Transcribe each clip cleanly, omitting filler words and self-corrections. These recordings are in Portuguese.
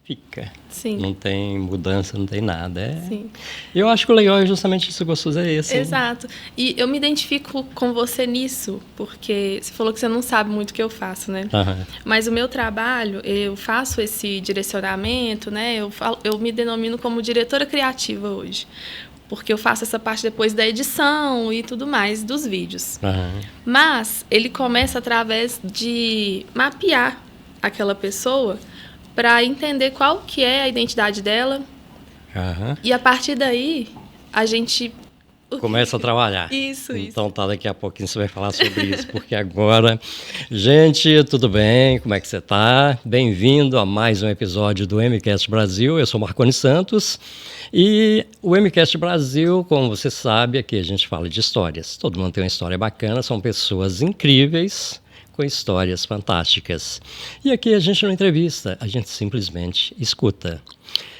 fica. Sim. Não tem mudança, não tem nada. Sim. Eu acho que o legal é justamente isso, gostoso é esse. Exato. E eu me identifico com você nisso, porque você falou que você não sabe muito o que eu faço, né? Aham. Mas o meu trabalho, eu faço esse direcionamento, né? Eu me denomino como diretora criativa hoje, porque eu faço essa parte depois da edição e tudo mais dos vídeos. Aham. Mas ele começa através de mapear aquela pessoa para entender qual que é a identidade dela. Aham. E a partir daí, a gente... Começa a trabalhar. Isso. Então tá, daqui a pouquinho você vai falar sobre isso, porque agora... Gente, tudo bem? Como é que você tá? Bem-vindo a mais um episódio do MCast Brasil. Eu sou Marconi Santos. E o MCast Brasil, como você sabe, aqui a gente fala de histórias. Todo mundo tem uma história bacana, são pessoas incríveis com histórias fantásticas. E aqui a gente não entrevista, a gente simplesmente escuta.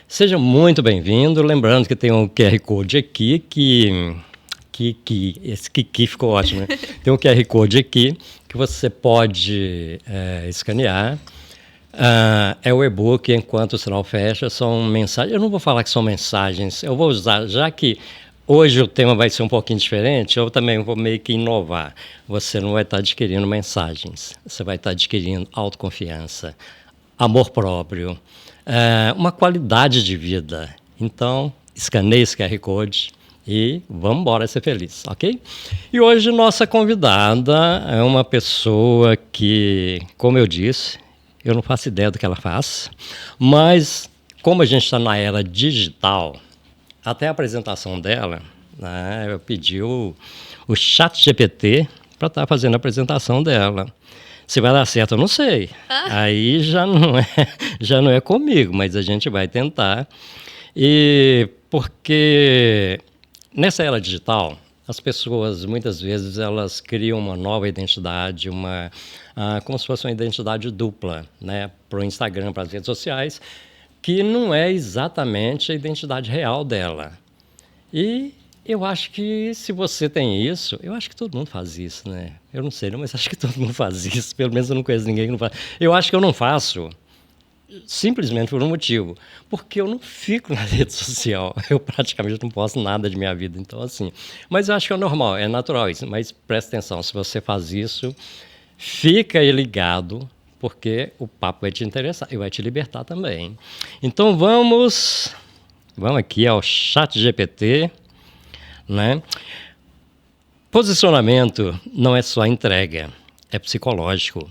Seja muito bem-vindo, lembrando que tem um QR Code aqui esse que ficou ótimo, né? Tem um QR Code aqui que você pode escanear. É o e-book, enquanto o sinal fecha, são mensagens. Eu não vou falar que são mensagens, eu vou usar, já que hoje o tema vai ser um pouquinho diferente, eu também vou meio que inovar. Você não vai estar adquirindo mensagens, você vai estar adquirindo autoconfiança, amor próprio, uma qualidade de vida. Então, escaneie esse QR Code e vamos embora ser feliz, ok? E hoje nossa convidada é uma pessoa que, como eu disse, eu não faço ideia do que ela faz, mas como a gente está na era digital, até a apresentação dela, né, eu pedi o ChatGPT para estar fazendo a apresentação dela. Se vai dar certo, eu não sei. Aí já não é comigo, mas a gente vai tentar. E porque nessa era digital, as pessoas muitas vezes elas criam uma nova identidade, como se fosse uma identidade dupla, né, para o Instagram, para as redes sociais, que não é exatamente a identidade real dela. E eu acho que se você tem isso, eu acho que todo mundo faz isso, né? Eu não sei, não, mas acho que todo mundo faz isso. Pelo menos eu não conheço ninguém que não faz. Eu acho que eu não faço simplesmente por um motivo, porque eu não fico na rede social. Eu praticamente não posto nada de minha vida, então assim. Mas eu acho que é normal, é natural isso. Mas presta atenção, se você faz isso, fica aí ligado, porque o papo vai te interessar e vai te libertar também. Então vamos aqui ao ChatGPT, né? Posicionamento não é só entrega, é psicológico.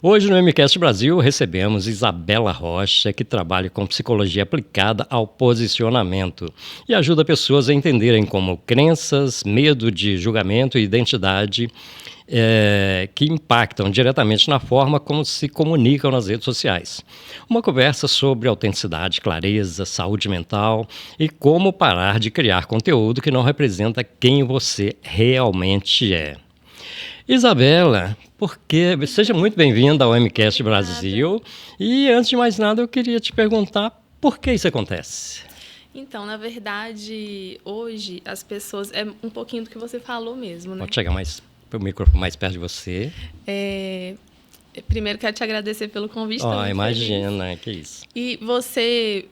Hoje no MCast Brasil recebemos Isabela Rocha, que trabalha com psicologia aplicada ao posicionamento e ajuda pessoas a entenderem como crenças, medo de julgamento e identidade que impactam diretamente na forma como se comunicam nas redes sociais. Uma conversa sobre autenticidade, clareza, saúde mental e como parar de criar conteúdo que não representa quem você realmente é. Isabela, seja muito bem-vinda ao MCast Brasil. E antes de mais nada, eu queria te perguntar por que isso acontece? Então, na verdade, hoje as pessoas... É um pouquinho do que você falou mesmo, né? Pode chegar o microfone mais perto de você. Primeiro, quero te agradecer pelo convite. Imagina, que isso. E você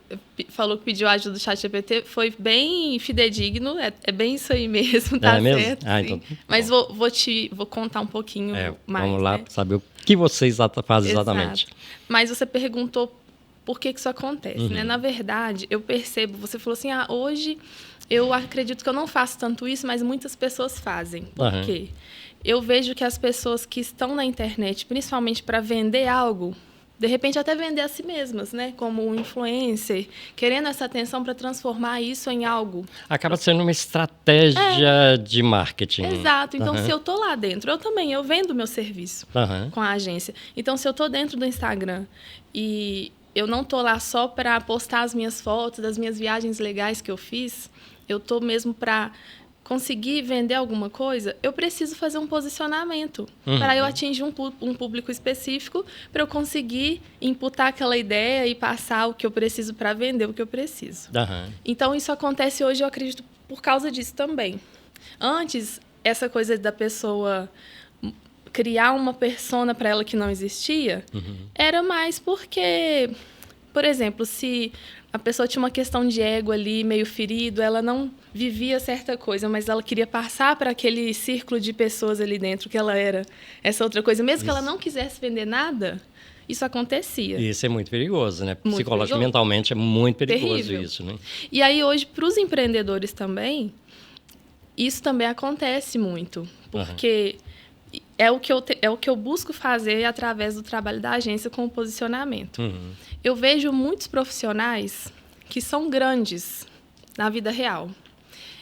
falou que pediu a ajuda do ChatGPT, foi bem fidedigno, é bem isso aí mesmo, tá certo? Então, mas vou contar um pouquinho mais. Vamos lá, né? saber o que você faz exatamente. Exato. Mas você perguntou por que isso acontece, né? Na verdade, eu percebo, você falou assim, hoje eu acredito que eu não faço tanto isso, mas muitas pessoas fazem. Por quê? Eu vejo que as pessoas que estão na internet, principalmente para vender algo, de repente até vender a si mesmas, né? Como um influencer, querendo essa atenção para transformar isso em algo. Acaba sendo uma estratégia de marketing. Exato. Então, se eu estou lá dentro, eu vendo meu serviço com a agência. Então, se eu estou dentro do Instagram e eu não estou lá só para postar as minhas fotos das minhas viagens legais que eu fiz, eu estou mesmo para conseguir vender alguma coisa, eu preciso fazer um posicionamento para eu atingir um público específico, para eu conseguir imputar aquela ideia e passar o que eu preciso para vender o que eu preciso. Então, isso acontece hoje, eu acredito, por causa disso também. Antes, essa coisa da pessoa criar uma persona para ela que não existia, era mais porque Por exemplo, se a pessoa tinha uma questão de ego ali, meio ferido, ela não vivia certa coisa, mas ela queria passar para aquele círculo de pessoas ali dentro que ela era essa outra coisa. Mesmo que ela não quisesse vender nada, isso acontecia. Isso é muito perigoso, né? Psicologicamente, mentalmente, é muito perigoso. Terrível. Isso, né? E aí, hoje, para os empreendedores também, isso também acontece muito. Porque é o que eu busco fazer através do trabalho da agência com o posicionamento. Eu vejo muitos profissionais que são grandes na vida real.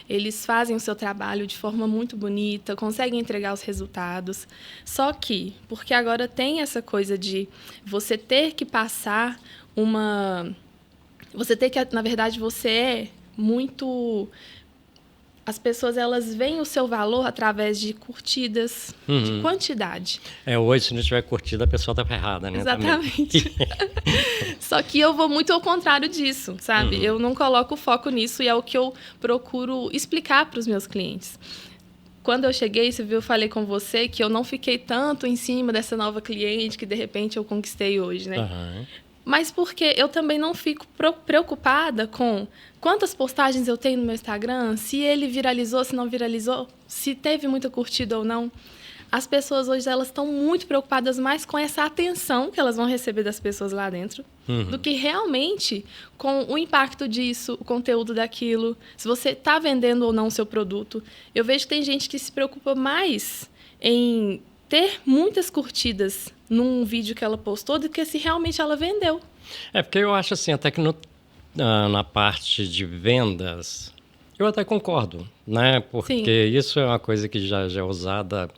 Eles fazem o seu trabalho de forma muito bonita, conseguem entregar os resultados. Só que, porque agora tem essa coisa de você ter que passar uma... Você ter que, na verdade, você é muito... As pessoas, elas veem o seu valor através de curtidas, de quantidade. Hoje, se não tiver curtida, a pessoa está ferrada, né? Exatamente. Só que eu vou muito ao contrário disso, sabe? Eu não coloco foco nisso e é o que eu procuro explicar para os meus clientes. Quando eu cheguei, você viu, eu falei com você que eu não fiquei tanto em cima dessa nova cliente que, de repente, eu conquistei hoje, né? Mas porque eu também não fico preocupada com quantas postagens eu tenho no meu Instagram, se ele viralizou, se não viralizou, se teve muita curtida ou não. As pessoas hoje, elas estão muito preocupadas mais com essa atenção que elas vão receber das pessoas lá dentro, do que realmente com o impacto disso, o conteúdo daquilo, se você está vendendo ou não o seu produto. Eu vejo que tem gente que se preocupa mais em ter muitas curtidas num vídeo que ela postou do que se realmente ela vendeu. Porque eu acho assim, até que na parte de vendas, eu até concordo, né? Porque isso é uma coisa que já é usada,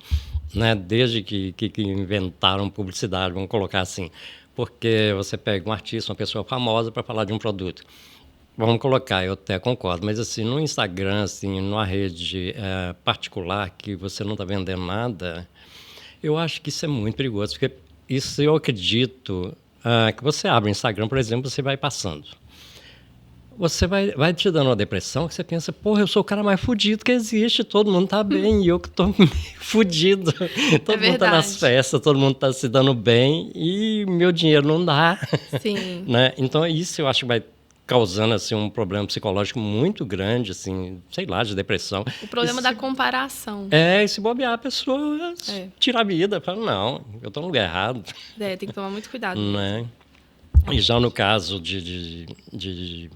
né? Desde que inventaram publicidade, vamos colocar assim. Porque você pega um artista, uma pessoa famosa para falar de um produto. Vamos colocar, eu até concordo, mas assim, no Instagram, assim, numa rede particular que você não está vendendo nada, eu acho que isso é muito perigoso, porque isso eu acredito que você abre o Instagram, por exemplo, você vai passando. Você vai te dando uma depressão que você pensa, porra, eu sou o cara mais fudido que existe, todo mundo tá bem, e eu que tô meio fudido. Todo mundo tá nas festas, todo mundo tá se dando bem, e meu dinheiro não dá. Sim. Né? Então, isso eu acho que vai causando assim, um problema psicológico muito grande, assim, sei lá, de depressão. O problema da comparação. E se bobear, a pessoa tira a vida, fala, não, eu tô no lugar errado. Tem que tomar muito cuidado. Né? E já no caso de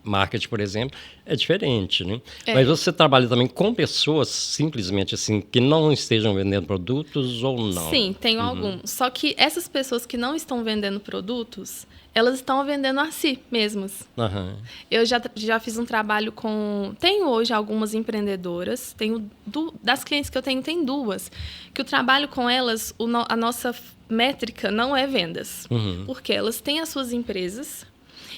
marketing, por exemplo, é diferente, né? Mas você trabalha também com pessoas, simplesmente assim, que não estejam vendendo produtos ou não? Sim, tenho alguns. Só que essas pessoas que não estão vendendo produtos, elas estão vendendo a si mesmas. Eu já fiz um trabalho com... Tenho hoje algumas empreendedoras, das clientes que eu tenho, tem duas, que o trabalho com elas, a nossa métrica não é vendas. Porque elas têm as suas empresas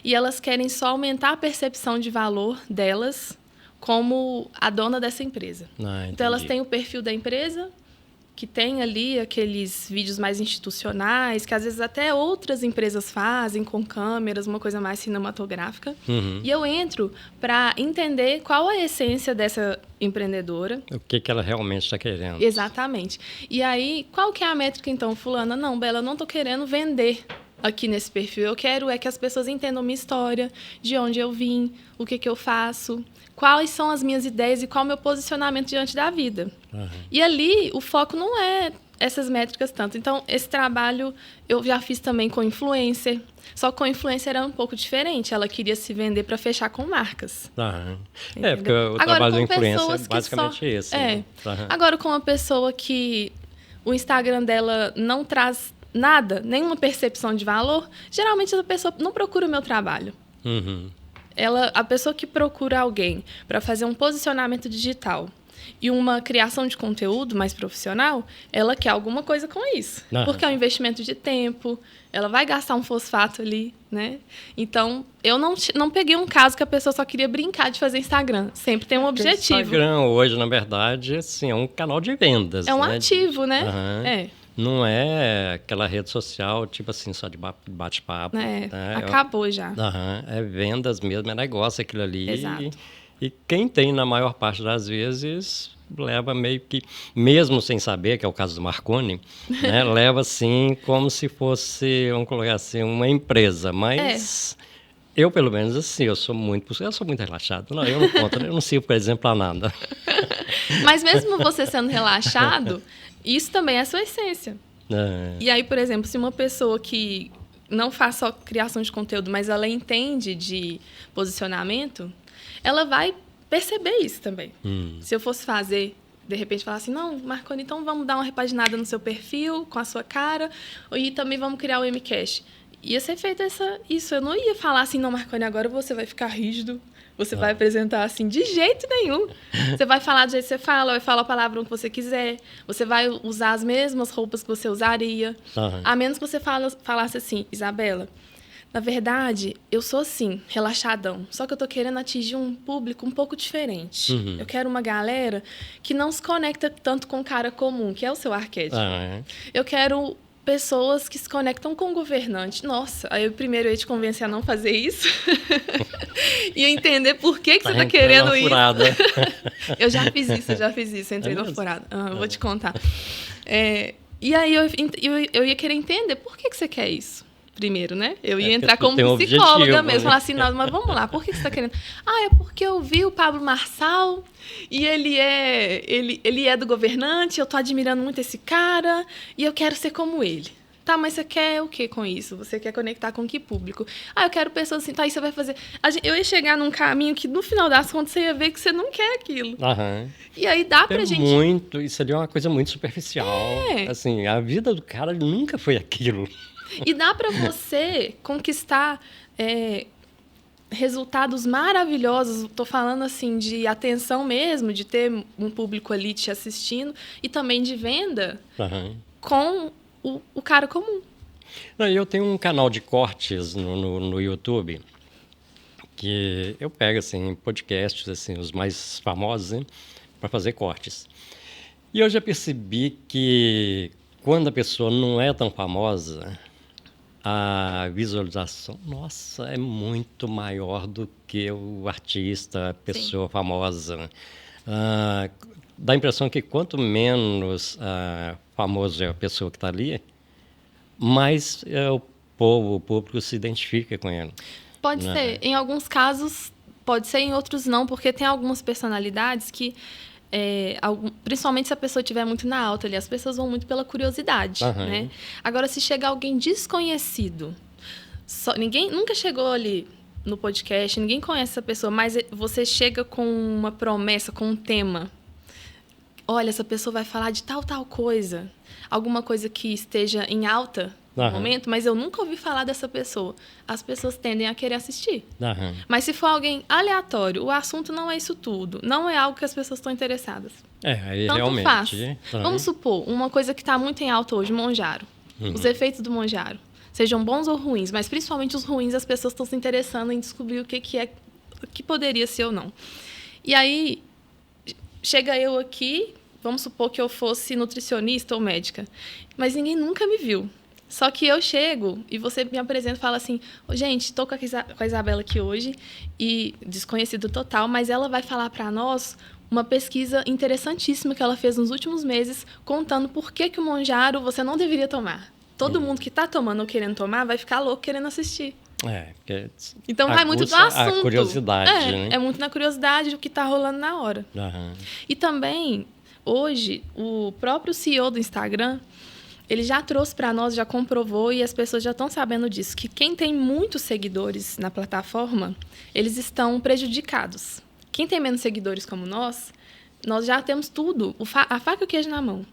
e elas querem só aumentar a percepção de valor delas como a dona dessa empresa. Então, elas têm o perfil da empresa, que tem ali aqueles vídeos mais institucionais, que às vezes até outras empresas fazem, com câmeras, uma coisa mais cinematográfica. E eu entro para entender qual a essência dessa empreendedora. O que ela realmente está querendo. Exatamente. E aí, qual que é a métrica, então, fulana? Não, Bela, eu não estou querendo vender aqui nesse perfil. Eu quero que as pessoas entendam minha história, de onde eu vim, o que eu faço, quais são as minhas ideias e qual é o meu posicionamento diante da vida. E ali, o foco não é essas métricas tanto. Então, esse trabalho eu já fiz também com influencer. Só que com influencer era um pouco diferente. Ela queria se vender para fechar com marcas. Porque o trabalho do influencer é basicamente esse. Né? Agora, com uma pessoa que o Instagram dela não traz nada, nenhuma percepção de valor, geralmente essa pessoa não procura o meu trabalho. A pessoa que procura alguém para fazer um posicionamento digital e uma criação de conteúdo mais profissional, ela quer alguma coisa com isso. Porque é um investimento de tempo, ela vai gastar um fosfato ali, né? Então, eu não peguei um caso que a pessoa só queria brincar de fazer Instagram. Sempre tem um objetivo. O Instagram hoje, na verdade, assim, é um canal de vendas. É um ativo, né? Não é aquela rede social, tipo assim, só de bate-papo. Acabou já. É vendas mesmo, é negócio aquilo ali. Exato. E quem tem, na maior parte das vezes, leva meio que, mesmo sem saber, que é o caso do Marconi, né, leva assim como se fosse, vamos colocar assim, uma empresa, mas eu, pelo menos, assim, eu sou muito relaxado. Não, eu não conto, eu não sirvo, por exemplo, a nada. Mas mesmo você sendo relaxado, isso também é a sua essência. E aí, por exemplo, se uma pessoa que não faz só criação de conteúdo, mas ela entende de posicionamento, ela vai perceber isso também. Se eu fosse fazer, de repente, falar assim, não, Marconi, então vamos dar uma repaginada no seu perfil, com a sua cara, e também vamos criar o Mcast. Ia ser feito isso. Eu não ia falar assim, não, Marconi, agora você vai ficar rígido, você vai apresentar assim, de jeito nenhum. Você vai falar do jeito que você fala, vai falar a palavra que você quiser, você vai usar as mesmas roupas que você usaria. A menos que você falasse assim, Isabela, na verdade, eu sou assim, relaxadão, só que eu tô querendo atingir um público um pouco diferente. Eu quero uma galera que não se conecta tanto com o cara comum, que é o seu arquétipo. Eu quero pessoas que se conectam com o governante. Nossa, aí primeiro eu ia te convencer a não fazer isso. E entender por que você tá querendo isso. Eu já fiz isso, entrei na furada. Eu vou te contar. E aí eu ia querer entender por que você quer isso. Primeiro, né? Eu ia entrar como psicóloga mesmo, falar assim, não, mas vamos lá, por que você está querendo? É porque eu vi o Pablo Marçal e ele é do governante, eu tô admirando muito esse cara e eu quero ser como ele. Tá, mas você quer o que com isso? Você quer conectar com que público? Eu quero pessoas assim, tá, aí você vai fazer... Eu ia chegar num caminho que, no final das contas, você ia ver que você não quer aquilo. E aí dá pra gente... Isso ali é uma coisa muito superficial. Assim, a vida do cara nunca foi aquilo. E dá para você conquistar resultados maravilhosos. Estou falando assim de atenção mesmo, de ter um público ali te assistindo e também de venda com o cara comum. Eu tenho um canal de cortes no YouTube que eu pego assim, podcasts, assim, os mais famosos, para fazer cortes. E eu já percebi que quando a pessoa não é tão famosa, a visualização, nossa, é muito maior do que o artista, a pessoa famosa. Dá a impressão que quanto menos famoso é a pessoa que está ali, mais o público se identifica com ele. Pode ser. Em alguns casos, pode ser, em outros não, porque tem algumas personalidades que... principalmente se a pessoa estiver muito na alta ali, as pessoas vão muito pela curiosidade, né? Agora, se chegar alguém desconhecido, ninguém nunca chegou ali no podcast, ninguém conhece essa pessoa, mas você chega com uma promessa, com um tema. Olha, essa pessoa vai falar de tal coisa, alguma coisa que esteja em alta no momento, mas eu nunca ouvi falar dessa pessoa. As pessoas tendem a querer assistir. Mas se for alguém aleatório, o assunto não é isso tudo. Não é algo que as pessoas estão interessadas. Aí tanto realmente. Faz. Vamos supor, uma coisa que está muito em alta hoje, Monjaro. Os efeitos do Monjaro. Sejam bons ou ruins, mas principalmente os ruins, as pessoas estão se interessando em descobrir o que poderia ser ou não. E aí, chega eu aqui, vamos supor que eu fosse nutricionista ou médica, mas ninguém nunca me viu. Só que eu chego e você me apresenta e fala assim, gente, estou com a Isabela aqui hoje, e desconhecido total, mas ela vai falar para nós uma pesquisa interessantíssima que ela fez nos últimos meses, contando por que o Monjaro você não deveria tomar. Todo mundo que está tomando ou querendo tomar vai ficar louco querendo assistir. Então vai muito do assunto. A curiosidade, né? É muito na curiosidade do que está rolando na hora. E também, hoje, o próprio CEO do Instagram, ele já trouxe para nós, já comprovou, e as pessoas já estão sabendo disso, que quem tem muitos seguidores na plataforma, eles estão prejudicados. Quem tem menos seguidores como nós já temos tudo, a faca e o queijo na mão,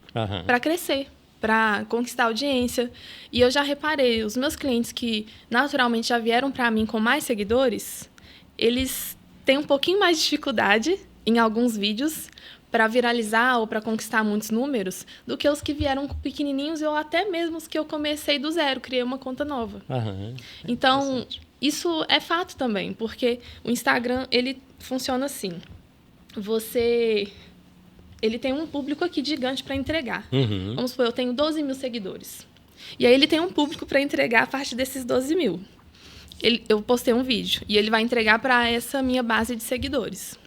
para crescer, para conquistar audiência. E eu já reparei, os meus clientes que naturalmente já vieram para mim com mais seguidores, eles têm um pouquinho mais de dificuldade em alguns vídeos para viralizar ou para conquistar muitos números do que os que vieram pequenininhos ou até mesmo os que eu comecei do zero, criei uma conta nova. Então, isso é fato também, porque o Instagram, ele funciona assim. Ele tem um público aqui gigante para entregar. Vamos supor, eu tenho 12 mil seguidores. E aí ele tem um público para entregar a partir desses 12 mil. Eu postei um vídeo e ele vai entregar para essa minha base de seguidores.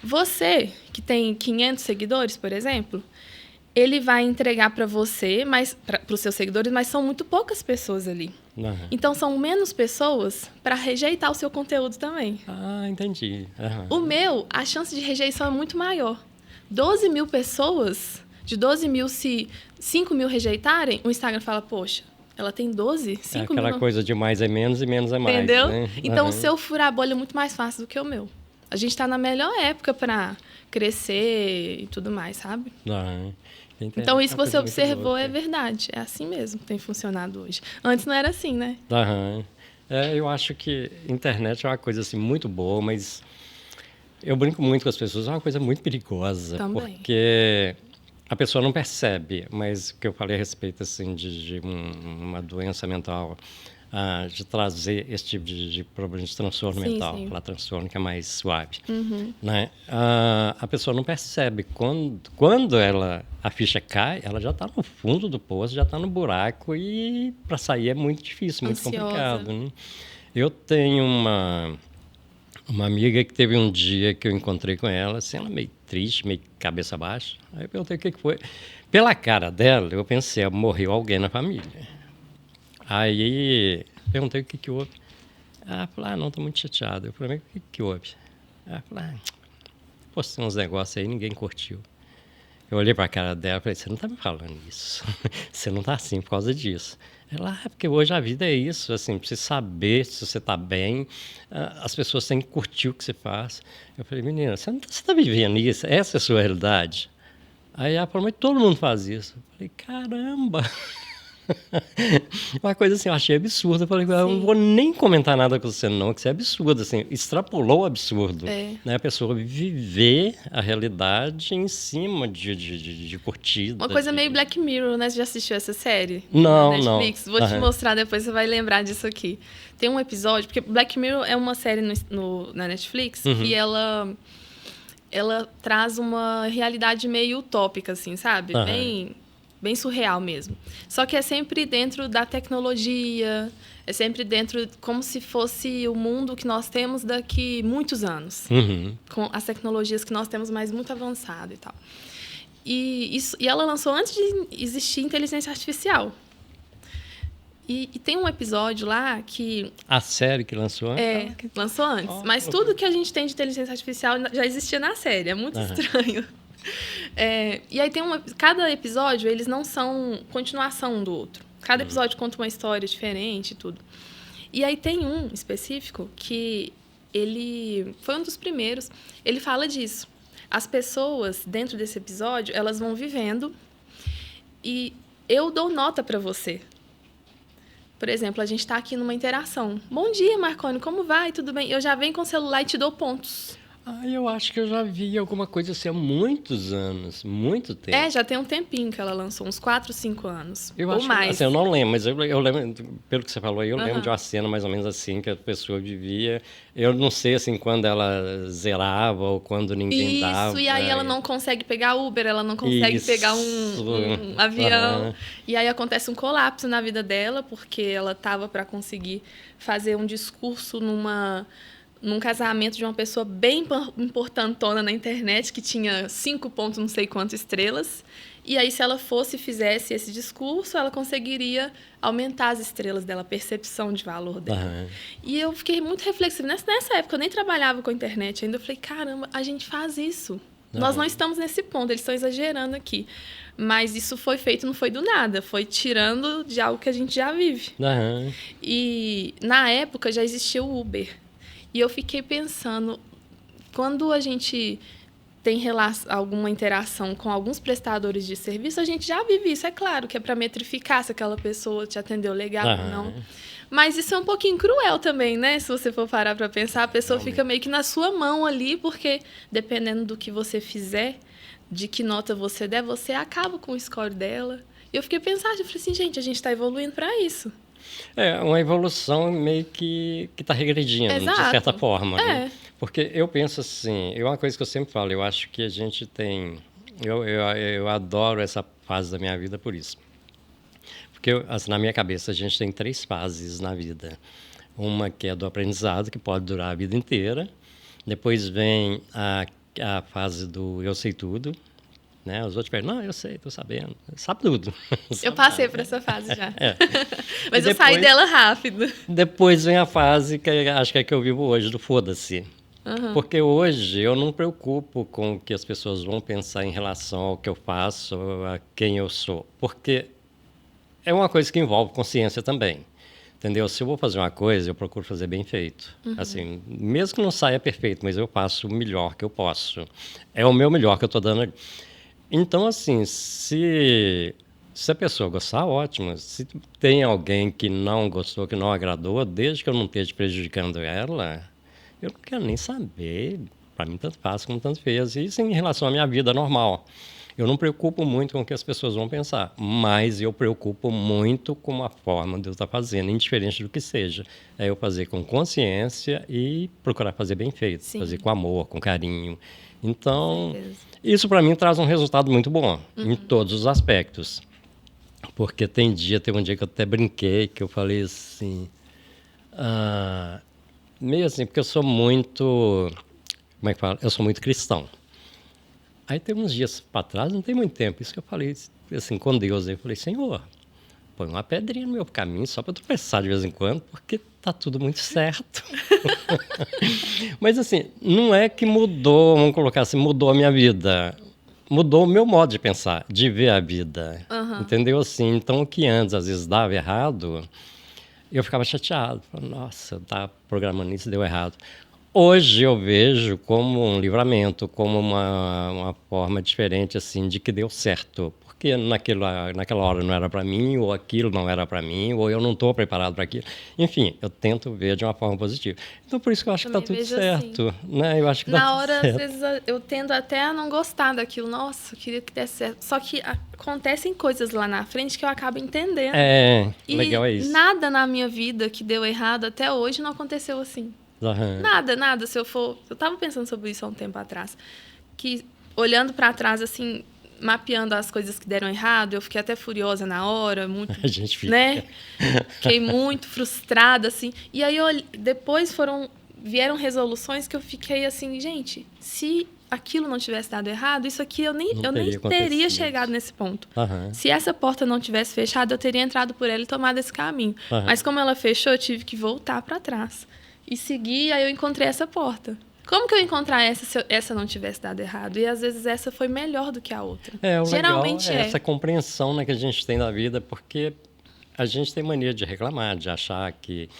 Você, que tem 500 seguidores, por exemplo, ele vai entregar para você, para os seus seguidores, mas são muito poucas pessoas ali. Uhum. Então, são menos pessoas para rejeitar o seu conteúdo também. Ah, entendi. Uhum. O meu, a chance de rejeição é muito maior. 12 mil pessoas, de 12 mil, se 5 mil rejeitarem, o Instagram fala, poxa, ela tem 12, 5 mil. Aquela coisa de mais é menos e menos é mais. Entendeu? Né? Então, o seu furar a bolha é muito mais fácil do que o meu. A gente está na melhor época para crescer e tudo mais, sabe? Então, isso que você observou é verdade. É assim mesmo que tem funcionado hoje. Antes não era assim, né? Eu acho que internet é uma coisa assim, muito boa, mas eu brinco muito com as pessoas. É uma coisa muito perigosa. Também. Porque a pessoa não percebe. Mas o que eu falei a respeito assim, de uma doença mental, de trazer esse tipo de problema de transtorno mental, falar transtorno que é mais suave, né? A pessoa não percebe. Quando a ficha cai, ela já está no fundo do poço, já está no buraco e para sair é muito difícil, muito complicado. Né? Eu tenho uma amiga que teve um dia que eu encontrei com ela, assim, ela meio triste, meio cabeça baixa. Aí eu perguntei o que foi. Pela cara dela, eu pensei, morreu alguém na família. Aí, perguntei o que houve. Ela falou, não, estou muito chateado. Eu falei, o que houve? Ela falou, postei uns negócios aí, ninguém curtiu. Eu olhei para a cara dela e falei, você não está me falando isso. Você não está assim por causa disso. Ela, porque hoje a vida é isso, assim, precisa saber se você está bem, as pessoas têm que curtir o que você faz. Eu falei, menina, você está vivendo isso? Essa é a sua realidade? Aí ela falou, mas todo mundo faz isso. Eu falei, caramba! Uma coisa assim, eu achei absurda. Eu falei, eu não vou nem comentar nada com você não, que isso é absurdo, assim, extrapolou o absurdo. Né? A pessoa viver a realidade em cima de curtida. Uma coisa meio Black Mirror, né? Você já assistiu essa série? Não, na Netflix? Vou te mostrar depois, você vai lembrar disso aqui. Tem um episódio, porque Black Mirror é uma série na Netflix que ela traz uma realidade meio utópica, assim, sabe? Bem surreal mesmo. Só que é sempre dentro da tecnologia, é sempre dentro como se fosse o mundo que nós temos daqui muitos anos. Com as tecnologias que nós temos, mas muito avançado e tal. E ela lançou antes de existir inteligência artificial. E tem um episódio lá que... A série que lançou antes? Lançou antes. Mas tudo que a gente tem de inteligência artificial já existia na série. É muito estranho. E aí cada episódio, eles não são continuação um do outro. Cada episódio conta uma história diferente e tudo. E aí tem um específico que ele foi um dos primeiros. Ele fala disso. As pessoas, dentro desse episódio, elas vão vivendo e eu dou nota para você. Por exemplo, a gente está aqui numa interação. Bom dia, Marconi, como vai? Tudo bem? Eu já venho com o celular e te dou pontos. Eu acho que eu já vi alguma coisa assim há muitos anos, muito tempo. Já tem um tempinho que ela lançou, uns 4, 5 anos, ou mais. Assim, eu não lembro, mas eu lembro, pelo que você falou aí, eu lembro de uma cena mais ou menos assim, que a pessoa vivia. Eu não sei, assim, quando ela zerava ou quando ninguém dava. Isso, e aí ela não consegue pegar Uber, ela não consegue pegar um avião. E aí acontece um colapso na vida dela, porque ela estava para conseguir fazer um discurso num casamento de uma pessoa bem importantona na internet, que tinha 5 pontos, não sei quantas estrelas. E aí, se ela fizesse esse discurso, ela conseguiria aumentar as estrelas dela, a percepção de valor dela. E eu fiquei muito reflexiva. Nessa época, eu nem trabalhava com a internet ainda. Eu falei, caramba, a gente faz isso. Nós não estamos nesse ponto, eles estão exagerando aqui. Mas isso foi feito, não foi do nada. Foi tirando de algo que a gente já vive. E, na época, já existia o Uber. E eu fiquei pensando, quando a gente tem alguma interação com alguns prestadores de serviço, a gente já vive isso. É claro que é para metrificar se aquela pessoa te atendeu legal ou não. Mas isso é um pouquinho cruel também, né? Se você for parar para pensar, a pessoa fica meio que na sua mão ali, porque dependendo do que você fizer, de que nota você der, você acaba com o score dela. E eu fiquei pensando, eu falei assim, gente, a gente está evoluindo para isso. Uma evolução meio que está regredindo, de certa forma. Né? Porque eu penso assim, uma coisa que eu sempre falo, eu acho que a gente tem... Eu adoro essa fase da minha vida por isso. Porque, assim, na minha cabeça, a gente tem 3 fases na vida. Uma que é do aprendizado, que pode durar a vida inteira. Depois vem a fase do eu sei tudo, né? Os outros falam, não, eu sei, tô sabendo, sabe tudo. Eu passei por essa fase já. Mas eu saí dela rápido. Depois vem a fase que acho que é que eu vivo hoje, do foda-se. Porque hoje eu não me preocupo com o que as pessoas vão pensar em relação ao que eu faço, a quem eu sou. Porque é uma coisa que envolve consciência também. Entendeu? Se eu vou fazer uma coisa, eu procuro fazer bem feito. Assim, mesmo que não saia perfeito, mas eu faço o melhor que eu posso. É o meu melhor que eu estou dando ali. Então, assim, se a pessoa gostar, ótimo. Se tem alguém que não gostou, que não agradou, desde que eu não esteja prejudicando ela, eu não quero nem saber. Para mim, tanto faz como tanto fez. Isso em relação à minha vida normal. Eu não me preocupo muito com o que as pessoas vão pensar, mas eu preocupo muito com a forma de eu estar fazendo, indiferente do que seja. É eu fazer com consciência e procurar fazer bem feito, fazer com amor, com carinho. Então, isso para mim traz um resultado muito bom, em todos os aspectos. Porque teve um dia que eu até brinquei, que eu falei assim, meio assim, porque eu sou muito, como é que fala? Eu sou muito cristão. Aí tem uns dias para trás, não tem muito tempo, isso que eu falei assim com Deus. Eu falei, Senhor, põe uma pedrinha no meu caminho só para eu tropeçar de vez em quando, porque tá tudo muito certo. Mas assim, não é que mudou, vamos colocar assim, mudou a minha vida. Mudou o meu modo de pensar, de ver a vida. Entendeu? Assim, então o que antes às vezes dava errado, eu ficava chateado. Falava, nossa, eu estava programando isso e deu errado. Hoje eu vejo como um livramento, como uma forma diferente assim de que deu certo. Porque naquela hora não era para mim, ou aquilo não era para mim, ou eu não estou preparado para aquilo. Enfim, eu tento ver de uma forma positiva. Então, por isso que eu acho que está tudo certo. Assim. Né? Eu acho que na hora, às vezes, eu tendo até a não gostar daquilo. Nossa, eu queria que desse certo. Só que acontecem coisas lá na frente que eu acabo entendendo. Legal é isso. Nada na minha vida que deu errado até hoje não aconteceu assim. Nada. Eu tava pensando sobre isso há um tempo atrás. Que, olhando para trás, assim, mapeando as coisas que deram errado, eu fiquei até furiosa na hora, muito, a gente fica. Né? Fiquei muito frustrada, assim. E aí, depois vieram resoluções que eu fiquei assim, gente, se aquilo não tivesse dado errado, isso aqui eu nem teria chegado nesse ponto. Se essa porta não tivesse fechado, eu teria entrado por ela e tomado esse caminho. Mas como ela fechou, eu tive que voltar para trás. E segui, aí eu encontrei essa porta. Como que eu ia encontrar essa se essa não tivesse dado errado? E às vezes essa foi melhor do que a outra. Geralmente legal é essa compreensão, né, que a gente tem da vida, porque a gente tem mania de reclamar, de achar que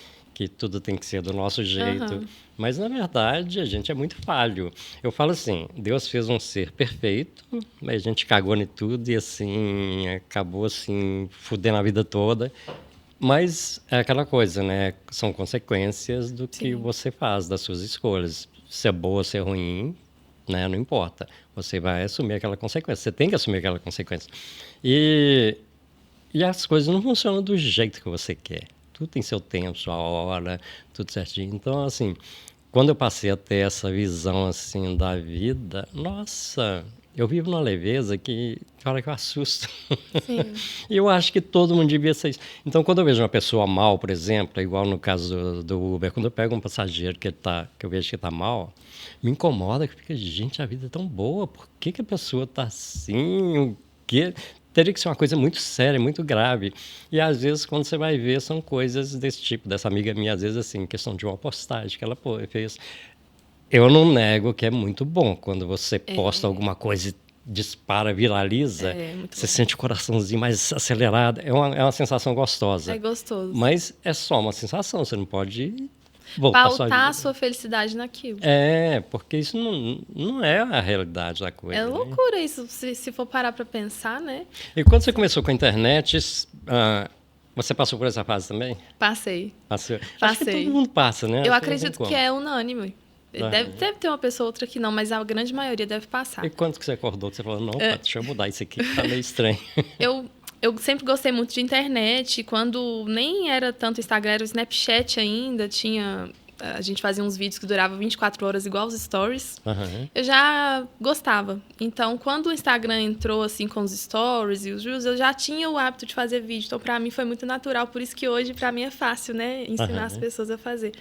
tudo tem que ser do nosso jeito. Mas, na verdade, a gente é muito falho. Eu falo assim, Deus fez um ser perfeito, mas a gente cagou em tudo e, assim, acabou, assim, fudendo a vida toda. Mas é aquela coisa, né? São consequências do que você faz, das suas escolhas. Se é boa, se é ruim, né? Não importa. Você vai assumir aquela consequência. Você tem que assumir aquela consequência. E as coisas não funcionam do jeito que você quer. Tudo tem seu tempo, sua hora, tudo certinho. Então, assim, quando eu passei a ter essa visão, assim, da vida, nossa, eu vivo numa leveza que hora que eu assusto. E eu acho que todo mundo devia ser isso. Então, quando eu vejo uma pessoa mal, por exemplo, igual no caso do Uber, quando eu pego um passageiro que eu vejo que está mal, me incomoda, que fica, gente, a vida é tão boa, por que a pessoa está assim? O quê? Teria que ser uma coisa muito séria, muito grave. E, às vezes, quando você vai ver, são coisas desse tipo. Dessa amiga minha, às vezes, assim, questão de uma postagem que ela fez. Eu não nego que é muito bom quando você posta alguma coisa e dispara, viraliza. Você sente o coraçãozinho mais acelerado. É uma sensação gostosa. É gostoso. Mas é só uma sensação, você não pode pautar a sua felicidade naquilo. Porque isso não é a realidade da coisa. É loucura, né? Isso, se for parar para pensar, né? E quando você começou com a internet, você passou por essa fase também? Passei. Passei. Acho que todo mundo passa, né? Eu acredito que é unânime. Deve ter uma pessoa ou outra que não, mas a grande maioria deve passar. E quando que você acordou que você falou, não, deixa eu mudar isso aqui, que tá meio estranho? Eu sempre gostei muito de internet. Quando nem era tanto Instagram, era o Snapchat ainda. A gente fazia uns vídeos que duravam 24 horas, igual os stories. Eu já gostava. Então, quando o Instagram entrou assim com os stories e os reels, eu já tinha o hábito de fazer vídeo. Então, para mim, foi muito natural. Por isso que hoje, para mim, é fácil, né? Ensinar as pessoas a fazer.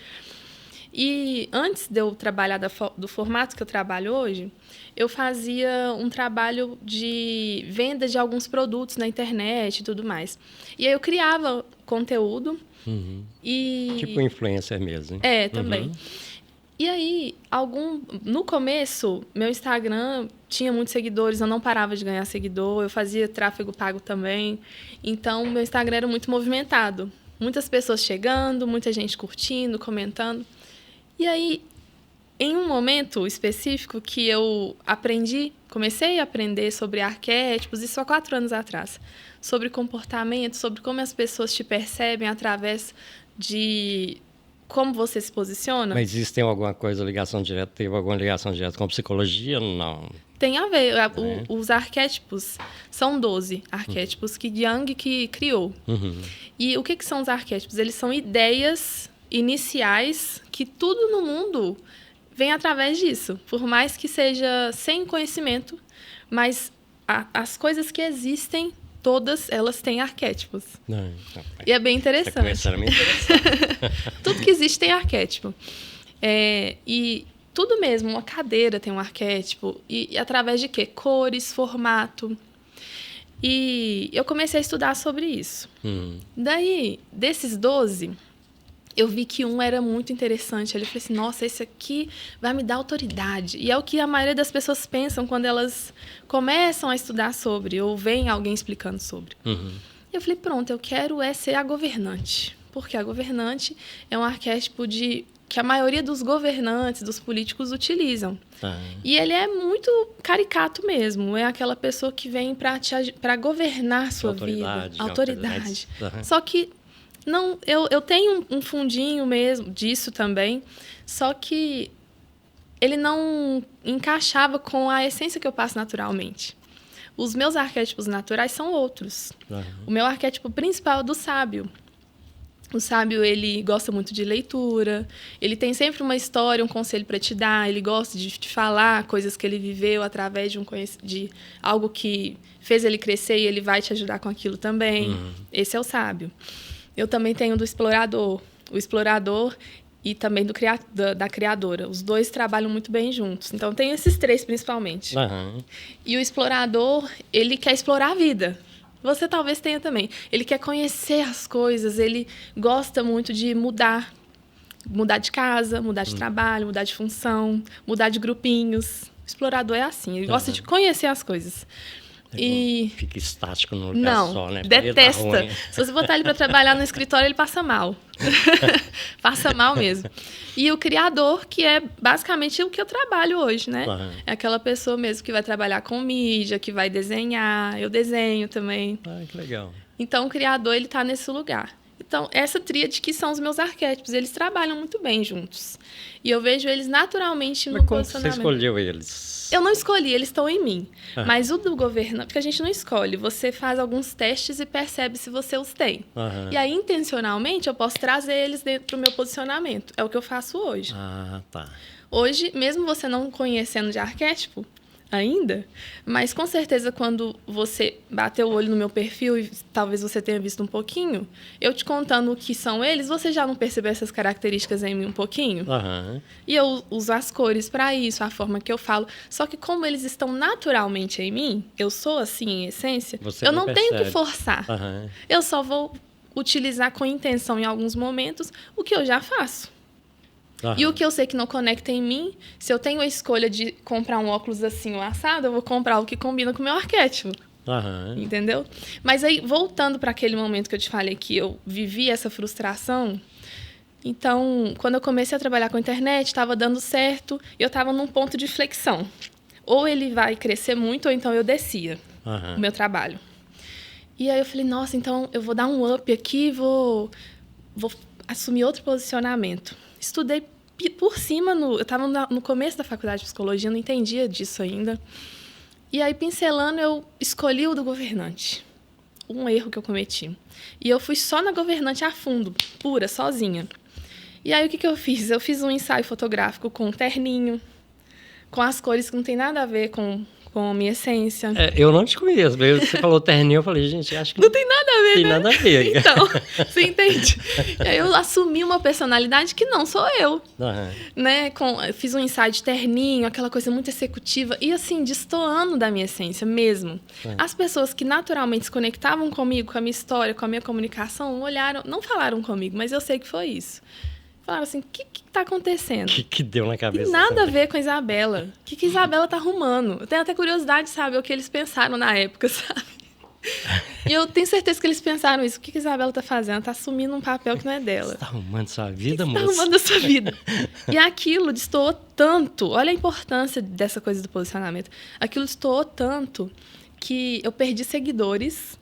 E antes de eu trabalhar do formato que eu trabalho hoje, eu fazia um trabalho de venda de alguns produtos na internet e tudo mais. E aí eu criava conteúdo. Tipo influencer mesmo. Hein? Também. E aí, no começo, meu Instagram tinha muitos seguidores, eu não parava de ganhar seguidor, eu fazia tráfego pago também. Então, meu Instagram era muito movimentado. Muitas pessoas chegando, muita gente curtindo, comentando. E aí, em um momento específico que eu comecei a aprender sobre arquétipos, isso há 4 anos atrás, sobre comportamento, sobre como as pessoas te percebem através de como você se posiciona. Mas isso tem alguma ligação direta? Teve alguma ligação direta com psicologia? Não. Tem a ver. Os arquétipos são 12 arquétipos que Jung que criou. E o que são os arquétipos? Eles são ideias iniciais que tudo no mundo vem através disso. Por mais que seja sem conhecimento, mas as coisas que existem, todas elas têm arquétipos. E é bem interessante. Começando a me interessar. Tudo que existe tem arquétipo. E tudo mesmo, uma cadeira tem um arquétipo. E através de quê? Cores, formato. E eu comecei a estudar sobre isso. Daí, desses 12, eu vi que um era muito interessante. Eu falei assim, nossa, esse aqui vai me dar autoridade. E é o que a maioria das pessoas pensam quando elas começam a estudar sobre, ou vem alguém explicando sobre. E eu falei, pronto, eu quero ser a governante. Porque a governante é um arquétipo que a maioria dos governantes, dos políticos, utilizam. E ele é muito caricato mesmo. É aquela pessoa que vem para governar sua vida. Autoridade. Só que não, eu tenho um fundinho mesmo disso também, só que ele não encaixava com a essência que eu passo naturalmente. Os meus arquétipos naturais são outros. O meu arquétipo principal é do sábio. O sábio, ele gosta muito de leitura, ele tem sempre uma história, um conselho para te dar, ele gosta de te falar coisas que ele viveu através de algo que fez ele crescer e ele vai te ajudar com aquilo também. Esse é o sábio. Eu também tenho do explorador. O explorador e também da criadora. Os dois trabalham muito bem juntos. Então, tem esses 3, principalmente. E o explorador, ele quer explorar a vida. Você talvez tenha também. Ele quer conhecer as coisas, ele gosta muito de mudar. Mudar de casa, mudar de trabalho, mudar de função, mudar de grupinhos. O explorador é assim, ele gosta de conhecer as coisas. E fica estático no lugar só, né? Detesta. Se você botar ele para trabalhar no escritório, ele passa mal. Passa mal mesmo. E o criador, que é basicamente o que eu trabalho hoje, né? É aquela pessoa mesmo que vai trabalhar com mídia, que vai desenhar. Eu desenho também. Que legal. Então, o criador, ele está nesse lugar. Então, essa tríade que são os meus arquétipos, eles trabalham muito bem juntos. E eu vejo eles naturalmente no posicionamento. Mas como você escolheu eles? Eu não escolhi, eles estão em mim. Mas o do governante, porque a gente não escolhe, você faz alguns testes e percebe se você os tem. E aí, intencionalmente, eu posso trazer eles dentro do meu posicionamento. É o que eu faço hoje. Hoje, mesmo você não conhecendo de arquétipo ainda, mas com certeza quando você bateu o olho no meu perfil e talvez você tenha visto um pouquinho, eu te contando o que são eles, você já não percebeu essas características em mim um pouquinho? E eu uso as cores para isso, a forma que eu falo. Só que como eles estão naturalmente em mim, eu sou assim em essência, eu não tenho que forçar. Eu só vou utilizar com intenção em alguns momentos o que eu já faço. E o que eu sei que não conecta em mim, se eu tenho a escolha de comprar um óculos assim ou assado, eu vou comprar o que combina com o meu arquétipo. Entendeu? Mas aí, voltando para aquele momento que eu te falei que eu vivi essa frustração, então, quando eu comecei a trabalhar com a internet, estava dando certo, eu estava num ponto de flexão. Ou ele vai crescer muito, ou então eu descia o meu trabalho. E aí eu falei, nossa, então eu vou dar um up aqui, vou assumir outro posicionamento. Estudei por cima, eu estava no começo da faculdade de psicologia, não entendia disso ainda. E aí, pincelando, eu escolhi o do governante. Um erro que eu cometi. E eu fui só na governante a fundo, pura, sozinha. E aí, o que eu fiz? Eu fiz um ensaio fotográfico com um terninho, com as cores que não tem nada a ver com com a minha essência. Eu não te conheço, mas você falou terninho, eu falei, gente, acho que não tem nada a ver, tem né? nada a ver. Então, você entende? Aí eu assumi uma personalidade que não sou eu. Né? Fiz um ensaio de terninho, aquela coisa muito executiva, e assim, destoando da minha essência mesmo. As pessoas que naturalmente se conectavam comigo, com a minha história, com a minha comunicação, olharam, não falaram comigo, mas eu sei que foi isso. Falaram assim, o que está acontecendo? O que deu na cabeça? Tem nada a ver com a Isabela. O que a Isabela tá arrumando? Eu tenho até curiosidade de saber o que eles pensaram na época, sabe? E eu tenho certeza que eles pensaram isso. O que a Isabela tá fazendo? Tá assumindo um papel que não é dela. Você tá arrumando sua vida, moça? Tá arrumando a sua vida. E aquilo destoou tanto. Olha a importância dessa coisa do posicionamento. Aquilo destoou tanto que eu perdi seguidores.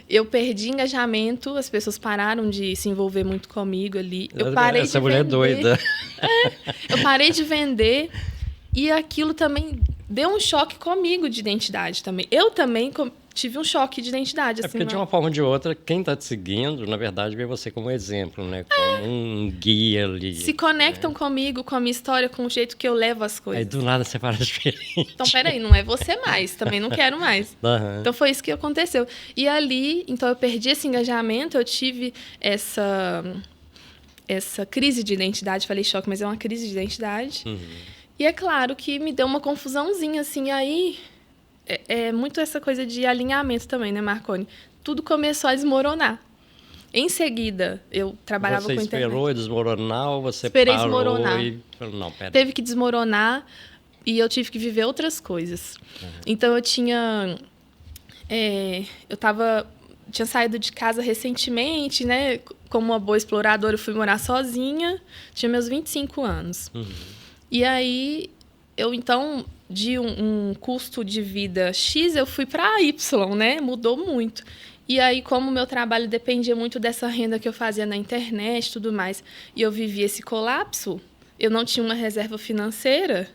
Eu perdi engajamento, as pessoas pararam de se envolver muito comigo ali. Eu parei Essa mulher é doida. Eu parei de vender e aquilo também deu um choque comigo de identidade também. Eu também tive um choque de identidade. Assim, porque de uma forma ou de outra, quem está te seguindo, na verdade, vê você como exemplo, né? Como um guia ali. Se conectam comigo, com a minha história, com o jeito que eu levo as coisas. Aí do nada você fala diferente. Então, peraí, não é você mais, também não quero mais. Então foi isso que aconteceu. E ali, então eu perdi esse engajamento, eu tive essa crise de identidade, falei choque, mas é uma crise de identidade. E é claro que me deu uma confusãozinha, assim, aí... É muito essa coisa de alinhamento também, né, Marconi? Tudo começou a desmoronar. Em seguida, eu trabalhava com internet. Você esperou desmoronar ou você Esperei parou desmoronar. E falou, não, pera. Teve que desmoronar e eu tive que viver outras coisas. Então, eu tinha saído de casa recentemente, né? Como uma boa exploradora, eu fui morar sozinha. Tinha meus 25 anos. E aí, eu, então... de um custo de vida X, eu fui para Y, né? Mudou muito. E aí, como o meu trabalho dependia muito dessa renda que eu fazia na internet e tudo mais, e eu vivi esse colapso, eu não tinha uma reserva financeira,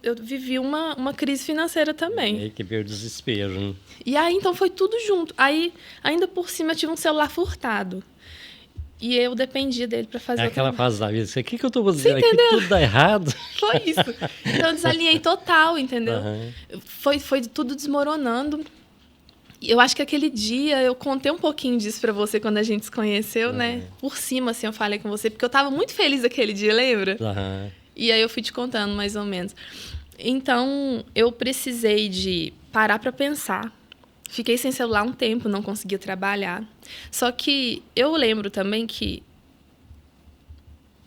eu vivi uma crise financeira também. E aí que veio o desespero, né? E aí, então, foi tudo junto. Aí, ainda por cima, eu tive um celular furtado. E eu dependia dele para fazer aquela fase da vida. O que eu tô fazendo aqui? Tudo dá errado. Foi isso. Então, eu desalinhei total, entendeu? Foi tudo desmoronando. E eu acho que aquele dia, eu contei um pouquinho disso para você quando a gente se conheceu, né? Por cima, assim, eu falei com você. Porque eu tava muito feliz aquele dia, lembra? E aí eu fui te contando, mais ou menos. Então, eu precisei de parar para pensar. Fiquei sem celular um tempo, não conseguia trabalhar. Só que eu lembro também que,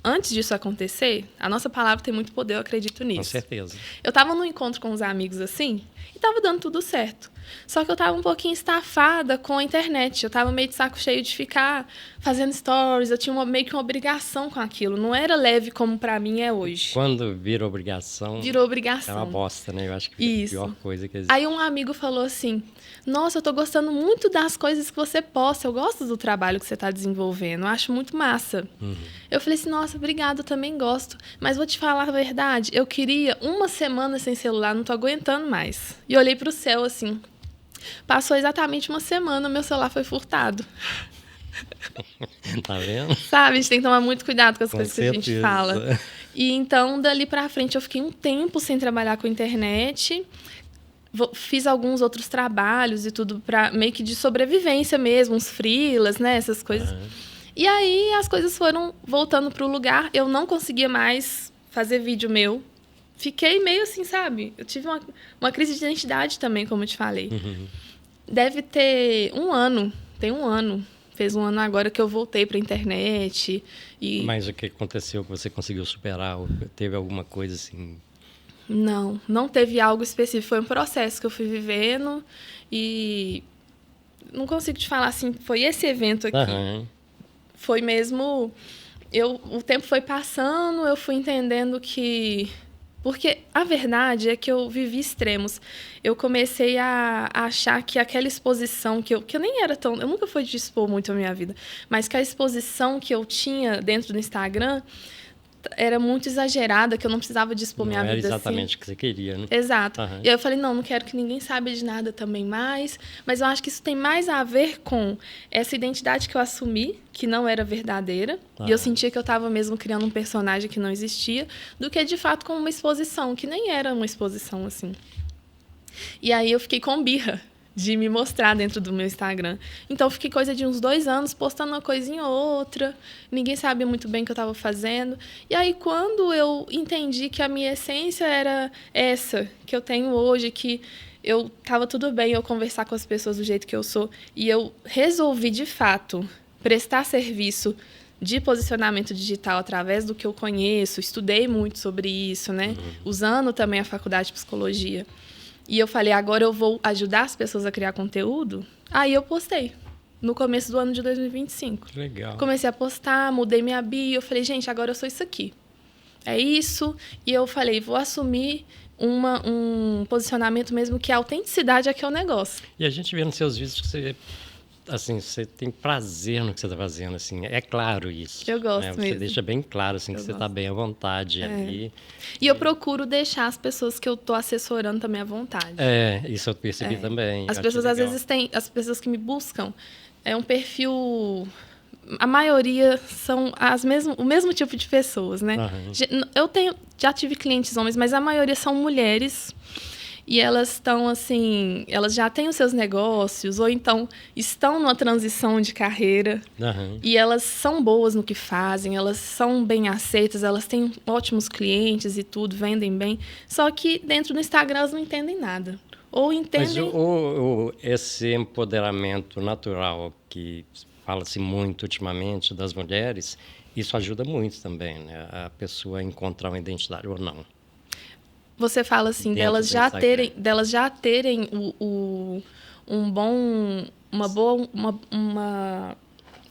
antes disso acontecer, a nossa palavra tem muito poder, eu acredito nisso. Com certeza. Eu estava num encontro com uns amigos assim, e estava dando tudo certo. Só que eu estava um pouquinho estafada com a internet. Eu estava meio de saco cheio de ficar fazendo stories. Eu tinha meio que uma obrigação com aquilo. Não era leve como para mim é hoje. Quando vira obrigação... Virou obrigação. É uma bosta, né? Eu acho que é a pior coisa que existe. Aí um amigo falou assim, nossa, eu tô gostando muito das coisas que você posta. Eu gosto do trabalho que você tá desenvolvendo. Eu acho muito massa. Eu falei assim, nossa, obrigada, eu também gosto. Mas vou te falar a verdade. Eu queria uma semana sem celular, não tô aguentando mais. E olhei pro céu assim... Passou exatamente uma semana, meu celular foi furtado. Tá vendo? Sabe, a gente tem que tomar muito cuidado com as coisas que a gente fala. E então, dali pra frente, eu fiquei um tempo sem trabalhar com internet. Fiz alguns outros trabalhos e tudo para meio que de sobrevivência mesmo, uns freelas, né, essas coisas. E aí as coisas foram voltando pro lugar. Eu não conseguia mais fazer vídeo meu. Fiquei meio assim, sabe? Eu tive uma crise de identidade também, como eu te falei. Deve ter um ano. Tem um ano. Fez um ano agora que eu voltei para a internet. Mas o que aconteceu que você conseguiu superar? Teve alguma coisa assim? Não teve algo específico. Foi um processo que eu fui vivendo e não consigo te falar assim, foi esse evento aqui. Foi mesmo... O tempo foi passando, eu fui entendendo que... Porque a verdade é que eu vivi extremos. Eu comecei a achar que aquela exposição que eu nem era tão... Eu nunca fui de expor muito a minha vida, mas que a exposição que eu tinha dentro do Instagram era muito exagerada, que eu não precisava dispor minha vida assim. Não era exatamente o que você queria, né? Exato. E aí eu falei, não quero que ninguém saiba de nada também mais. Mas eu acho que isso tem mais a ver com essa identidade que eu assumi, que não era verdadeira. E eu sentia que eu estava mesmo criando um personagem que não existia, do que, de fato, com uma exposição, que nem era uma exposição, assim. E aí eu fiquei com birra de me mostrar dentro do meu Instagram. Então, eu fiquei coisa de uns 2 anos postando uma coisinha ou outra. Ninguém sabia muito bem o que eu estava fazendo. E aí, quando eu entendi que a minha essência era essa que eu tenho hoje, que eu estava tudo bem eu conversar com as pessoas do jeito que eu sou, e eu resolvi, de fato, prestar serviço de posicionamento digital através do que eu conheço, estudei muito sobre isso, né? Usando também a faculdade de psicologia. E eu falei, agora eu vou ajudar as pessoas a criar conteúdo. Aí eu postei, no começo do ano de 2025. Legal. Comecei a postar, mudei minha bio. Eu falei, gente, agora eu sou isso aqui. É isso. E eu falei, vou assumir um posicionamento mesmo que a autenticidade é que é o negócio. E a gente vê nos seus vídeos que você... Assim, você tem prazer no que você está fazendo, assim, é claro isso. Eu gosto mesmo. Você deixa bem claro, assim, que você está bem à vontade ali. E eu procuro deixar as pessoas que eu estou assessorando também à vontade. Isso eu percebi também. As pessoas, às vezes, as pessoas que me buscam, é um perfil... A maioria são o mesmo tipo de pessoas, né? Eu já tive clientes homens, mas a maioria são mulheres. E elas estão, assim, elas já têm os seus negócios, ou então estão numa transição de carreira. E elas são boas no que fazem, elas são bem aceitas, elas têm ótimos clientes e tudo, vendem bem. Só que dentro do Instagram elas não entendem nada. Ou entendem... Mas esse empoderamento natural que fala-se muito ultimamente das mulheres, isso ajuda muito também, né? A pessoa a encontrar uma identidade ou não. Você fala assim, delas já terem uma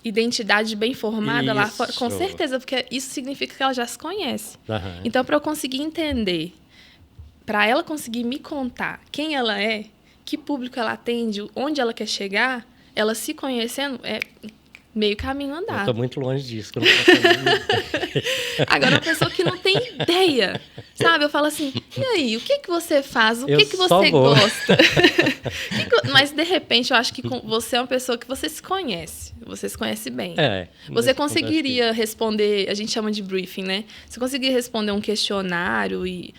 identidade bem formada lá fora, com certeza, porque isso significa que ela já se conhece. Então, para eu conseguir entender, para ela conseguir me contar quem ela é, que público ela atende, onde ela quer chegar, ela se conhecendo, é meio caminho andado. Eu tô muito longe disso, que eu não tô Agora, uma pessoa que não tem ideia, sabe? Eu falo assim, e aí, o que você faz? O que você gosta? Mas, de repente, eu acho que você é uma pessoa que você se conhece. Você se conhece bem. Você conseguiria responder, a gente chama de briefing, né? Você conseguiria responder um questionário e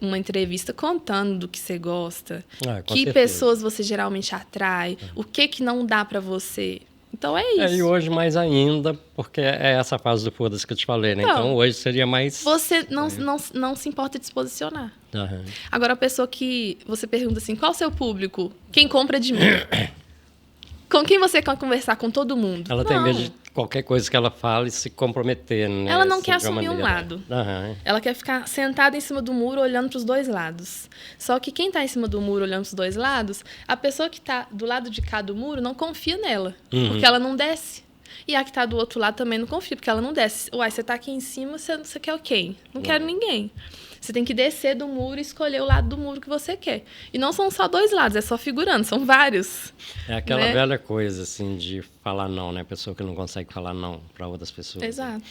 uma entrevista contando do que você gosta, que pessoas você geralmente atrai, o que não dá para você... Então é isso. E hoje mais ainda, porque é essa fase do foda-se que eu te falei, né? Então hoje seria mais... Você não se importa de se posicionar. Agora, a pessoa que você pergunta assim, qual é o seu público? Quem compra de mim? Com quem você quer conversar? Com todo mundo? Ela tem medo de qualquer coisa que ela fale se comprometer, né? Ela não quer assumir um lado. Ela quer ficar sentada em cima do muro olhando para os dois lados. Só que quem está em cima do muro olhando para os dois lados, a pessoa que está do lado de cá do muro não confia nela, porque ela não desce. E a que está do outro lado também não confia, porque ela não desce. Uai, você está aqui em cima, você quer quem? Não quero ninguém. Você tem que descer do muro e escolher o lado do muro que você quer. E não são só 2 lados, é só figurando, são vários. É aquela velha coisa, assim, de falar não, né? Pessoa que não consegue falar não para outras pessoas. Exato. Né?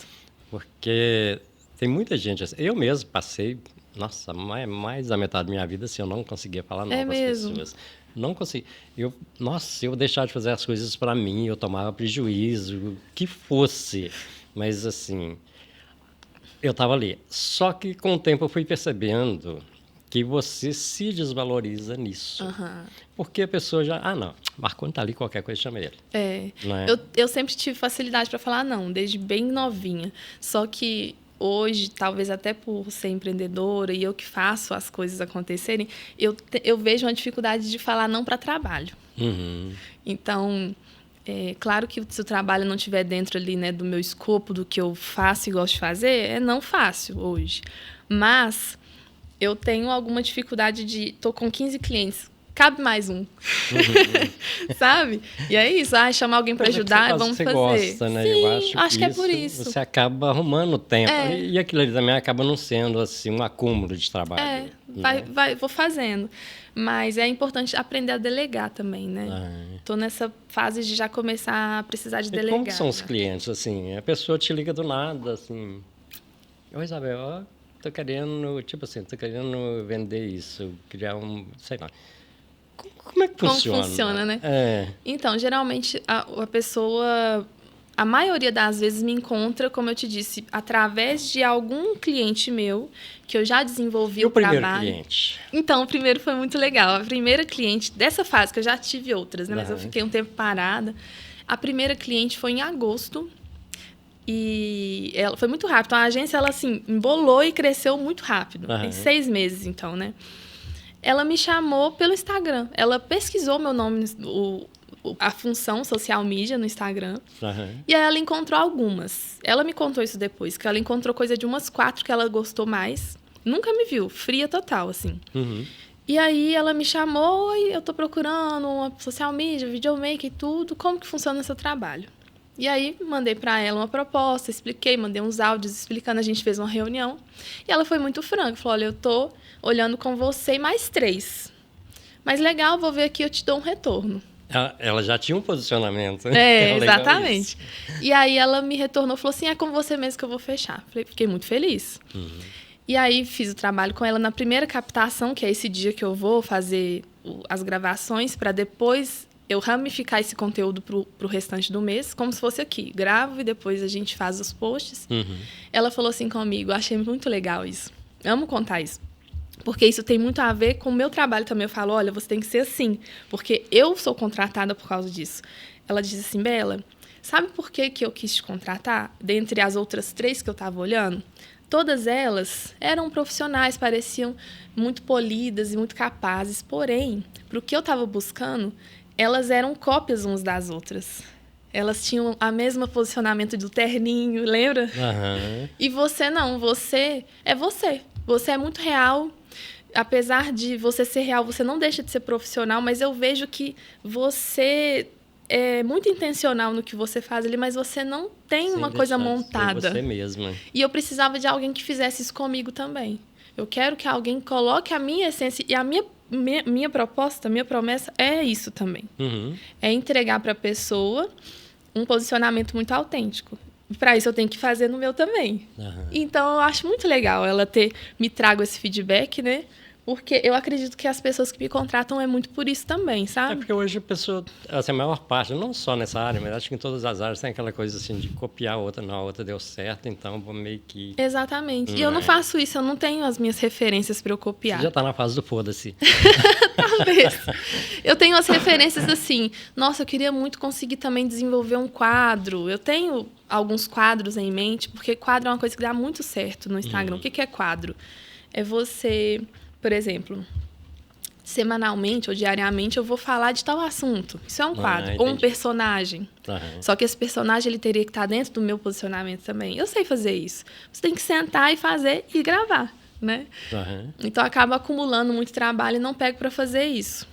Porque tem muita gente... Assim, eu mesmo passei, nossa, mais da metade da minha vida, assim, eu não conseguia falar não para as pessoas. Não consegui. Se eu deixar de fazer as coisas para mim, eu tomava prejuízo, o que fosse. Mas, assim... Eu estava ali. Só que com o tempo eu fui percebendo que você se desvaloriza nisso. Porque a pessoa já... não, Marconi está ali, qualquer coisa chama ele. Não é? Eu sempre tive facilidade para falar não, desde bem novinha. Só que hoje, talvez até por ser empreendedora e eu que faço as coisas acontecerem, eu vejo uma dificuldade de falar não para trabalho. Então... claro que se o trabalho não estiver dentro ali, né, do meu escopo, do que eu faço e gosto de fazer, é não fácil hoje. Mas eu tenho alguma dificuldade de... Tô com 15 clientes, cabe mais um. Sabe? E é isso. Chamar alguém para ajudar, vamos fazer. Você gosta, né? Sim, eu acho que é por isso. Você acaba arrumando tempo. E aquilo ali também acaba não sendo assim, um acúmulo de trabalho. Vou fazendo. Mas é importante aprender a delegar também, né? Tô nessa fase de já começar a precisar de delegar. Como são os clientes, assim? A pessoa te liga do nada, assim... Oi, Isabel, tô querendo vender isso, criar sei lá. Como é que funciona? Como funciona, né? Então, geralmente, a pessoa, a maioria das vezes, me encontra, como eu te disse, através de algum cliente meu, que eu já desenvolvi o trabalho. E o primeiro cliente? Então, o primeiro foi muito legal. A primeira cliente, dessa fase, que eu já tive outras, né? Mas eu fiquei um tempo parada. A primeira cliente foi em agosto. E ela foi muito rápido. A agência, ela, assim, embolou e cresceu muito rápido. Em 6 meses, então, né? Ela me chamou pelo Instagram. Ela pesquisou meu nome, a função social media no Instagram. E aí ela encontrou algumas. Ela me contou isso depois, que ela encontrou coisa de umas 4 que ela gostou mais. Nunca me viu, fria total, assim. E aí ela me chamou e eu tô procurando uma social media, videomaker e tudo. Como que funciona o seu trabalho? E aí mandei para ela uma proposta, expliquei, mandei uns áudios explicando, a gente fez uma reunião. E ela foi muito franca, falou, olha, eu tô olhando com você e mais 3. Mas legal, vou ver aqui, eu te dou um retorno. Ela já tinha um posicionamento. Exatamente. E aí ela me retornou, falou assim, é com você mesmo que eu vou fechar. Fiquei muito feliz. E aí fiz o trabalho com ela na primeira captação, que é esse dia que eu vou fazer as gravações, para depois eu ramificar esse conteúdo pro restante do mês, como se fosse aqui. Gravo e depois a gente faz os posts. Ela falou assim comigo, achei muito legal isso. Amo contar isso. Porque isso tem muito a ver com o meu trabalho também. Eu falo, olha, você tem que ser assim, porque eu sou contratada por causa disso. Ela disse assim, Bela, sabe por que eu quis te contratar? Dentre as outras 3 que eu estava olhando, todas elas eram profissionais, pareciam muito polidas e muito capazes. Porém, para o que eu estava buscando, elas eram cópias umas das outras. Elas tinham a mesma posicionamento do terninho, lembra? E você não, você é você. Você é muito real. Apesar de você ser real, você não deixa de ser profissional, mas eu vejo que você é muito intencional no que você faz ali, mas você não tem uma coisa montada. Você mesma. E eu precisava de alguém que fizesse isso comigo também. Eu quero que alguém coloque a minha essência e a minha proposta, minha promessa é isso também. É entregar para a pessoa um posicionamento muito autêntico. Para isso eu tenho que fazer no meu também. Então eu acho muito legal ela me trago esse feedback, né? Porque eu acredito que as pessoas que me contratam é muito por isso também, sabe? É porque hoje a pessoa, assim, a maior parte, não só nessa área, mas acho que em todas as áreas tem aquela coisa assim de copiar a outra, não, a outra deu certo, então vou meio que... Exatamente. E eu não faço isso, eu não tenho as minhas referências para eu copiar. Você já tá na fase do foda-se. Talvez. Eu tenho as referências assim, nossa, eu queria muito conseguir também desenvolver um quadro. Eu tenho alguns quadros em mente, porque quadro é uma coisa que dá muito certo no Instagram. O que é quadro? É você... Por exemplo, semanalmente ou diariamente eu vou falar de tal assunto. Isso é um quadro. Ou um personagem. Só que esse personagem ele teria que estar dentro do meu posicionamento também. Eu sei fazer isso. Você tem que sentar e fazer e gravar, né? Então, acaba acumulando muito trabalho e não pego para fazer isso.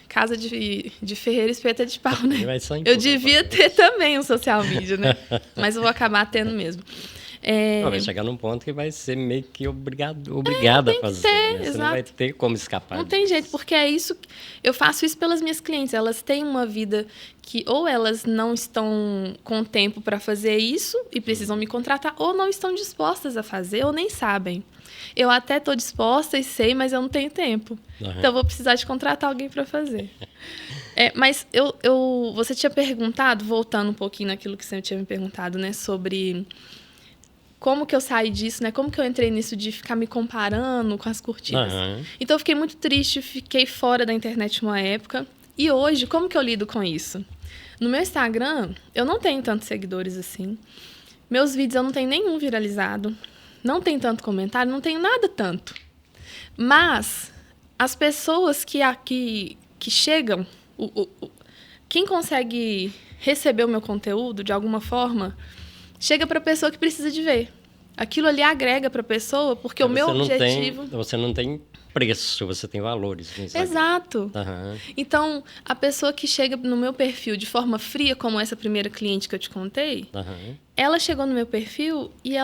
Casa de ferreiro, espeta de pau, né? Eu devia ter também um social media, né? Mas eu vou acabar tendo mesmo. Vai chegar num ponto que vai ser meio que obrigada a fazer. Né? Você não vai ter como escapar disso. Tem jeito, porque é isso. Eu faço isso pelas minhas clientes. Elas têm uma vida que ou elas não estão com tempo para fazer isso e precisam me contratar, ou não estão dispostas a fazer, ou nem sabem. Eu até estou disposta e sei, mas eu não tenho tempo. Então, eu vou precisar de contratar alguém para fazer. Mas você tinha perguntado, voltando um pouquinho naquilo que você tinha me perguntado, né, sobre... Como que eu saí disso, né? Como que eu entrei nisso de ficar me comparando com as curtidas? Então, eu fiquei muito triste, fiquei fora da internet uma época. E hoje, como que eu lido com isso? No meu Instagram, eu não tenho tantos seguidores assim. Meus vídeos eu não tenho nenhum viralizado. Não tem tanto comentário, não tenho nada tanto. Mas as pessoas que chegam... Quem consegue receber o meu conteúdo, de alguma forma... chega para a pessoa que precisa de ver. Aquilo ali agrega para a pessoa, porque o meu objetivo... Você não tem preço, você tem valores. Exato. Então, a pessoa que chega no meu perfil de forma fria, como essa primeira cliente que eu te contei, ela chegou no meu perfil e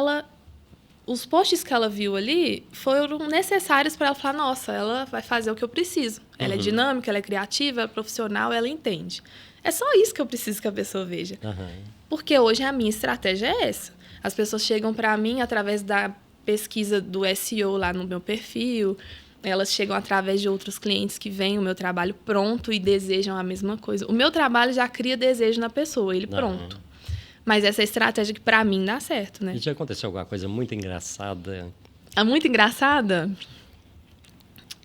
os posts que ela viu ali foram necessários para ela falar, nossa, ela vai fazer o que eu preciso. Ela é dinâmica, ela é criativa, é profissional, ela entende. É só isso que eu preciso que a pessoa veja. Porque hoje a minha estratégia é essa. As pessoas chegam para mim através da pesquisa do SEO lá no meu perfil. Elas chegam através de outros clientes que veem o meu trabalho pronto e desejam a mesma coisa. O meu trabalho já cria desejo na pessoa, ele pronto. Mas essa é a estratégia que, para mim, dá certo, né? E já aconteceu alguma coisa muito engraçada? Muito engraçada?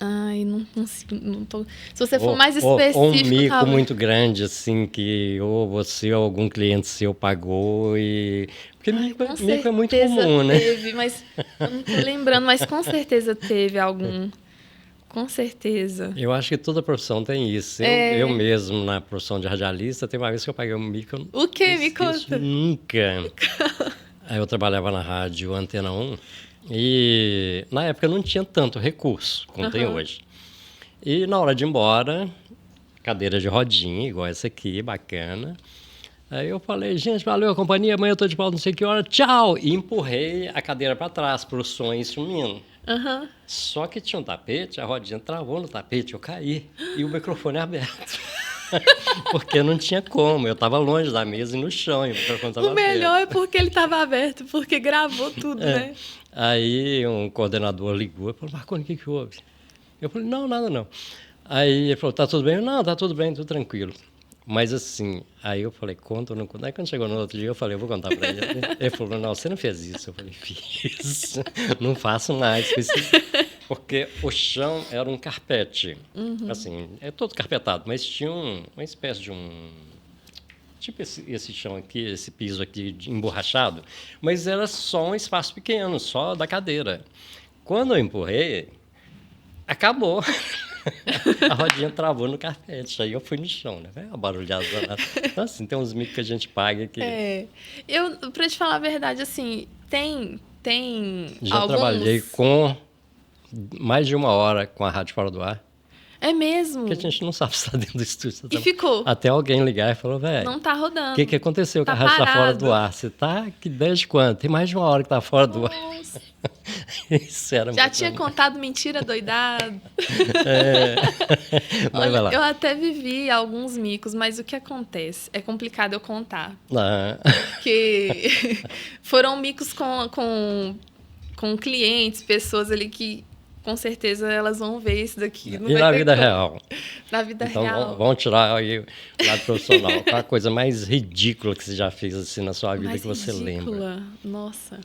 Ai, não consigo. Não tô... Se você for mais específico... Ou um mico talvez muito grande, assim, que ou você ou algum cliente seu pagou e... Porque mico é muito comum, né? Teve, mas eu não tô lembrando, mas com certeza teve algum... Com certeza. Eu acho que toda profissão tem isso. Eu mesmo, na profissão de radialista, tem uma vez que eu paguei um mico. O quê? Me conta. Nunca. Aí eu trabalhava na rádio Antena 1 e na época não tinha tanto recurso como tem hoje. E na hora de ir embora, cadeira de rodinha, igual essa aqui, bacana. Aí eu falei, gente, valeu a companhia, amanhã eu tô de volta, não sei que hora, tchau! E empurrei a cadeira para trás, pro som ir sumindo. Só que tinha um tapete, a rodinha travou no tapete, eu caí e o microfone aberto. Porque não tinha como, eu estava longe da mesa e no chão, e o microfone estava aberto. O melhor é porque ele estava aberto, porque gravou tudo, né? Aí um coordenador ligou e falou, Marconi, o que houve? Eu falei, não, nada não. Aí ele falou, tá tudo bem? Não, tá tudo bem, tudo tranquilo. Mas assim, aí eu falei, conta ou não conta? Aí quando chegou no outro dia, eu falei, eu vou contar pra ele. Ele falou, não, você não fez isso. Eu falei, fiz. Não faço mais. Porque o chão era um carpete. Assim, é todo carpetado, mas tinha uma espécie de tipo esse chão aqui, esse piso aqui emborrachado, mas era só um espaço pequeno, só da cadeira. Quando eu empurrei, acabou. A rodinha travou no carpete, aí eu fui no chão, né? Uma barulhada. Então, assim, tem uns micos que a gente paga aqui. Pra te falar a verdade, assim, tem já alguns... trabalhei com mais de 1 hora com a rádio fora do ar. É mesmo? Porque a gente não sabe se está dentro do estúdio. E ficou. Até alguém ligar e falou, velho... Não tá rodando. O que aconteceu com a rádio está fora do ar? Você tá aqui desde quando? Tem mais de 1 hora que está fora do ar. Isso era já tinha contado mentira, doidado. Mas olha, vai lá. Eu até vivi alguns micos, mas o que acontece? É complicado eu contar. Porque foram micos com clientes, pessoas ali que... Com certeza elas vão ver isso daqui. E na vida real? Na vida então, real. Vamos tirar aí o lado profissional. Qual a coisa mais ridícula que você já fez assim, na sua vida, que você lembra? Nossa.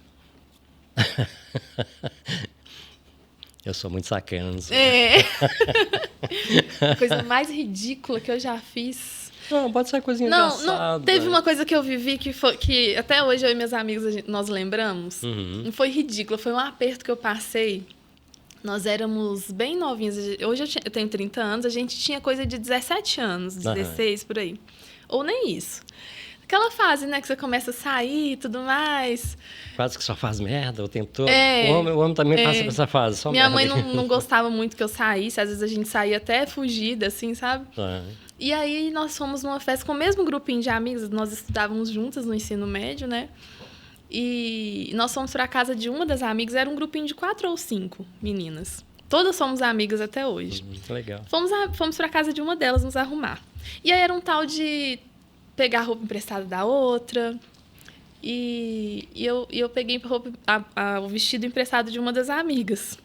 Eu sou muito sacana, não sei. A coisa mais ridícula que eu já fiz... Não, pode ser coisa engraçada. Não, teve uma coisa que eu vivi que até hoje eu e meus amigos nós lembramos. Não foi ridícula, foi um aperto que eu passei. Nós éramos bem novinhos. Hoje eu tenho 30 anos, a gente tinha coisa de 17 anos, 16, por aí. Ou nem isso. Aquela fase, né, que você começa a sair e tudo mais. Quase que só faz merda o tempo todo. O homem também passa por essa fase, só Minha merda. mãe não gostava muito que eu saísse, às vezes a gente saía até fugida, assim, sabe? E aí nós fomos numa festa com o mesmo grupinho de amigos, nós estudávamos juntas no ensino médio, né? E nós fomos para a casa de uma das amigas, era um grupinho de 4 ou 5 meninas. Todas somos amigas até hoje. Legal. Fomos para a casa de uma delas nos arrumar. E aí era um tal de pegar a roupa emprestada da outra. E eu peguei o vestido emprestado de uma das amigas.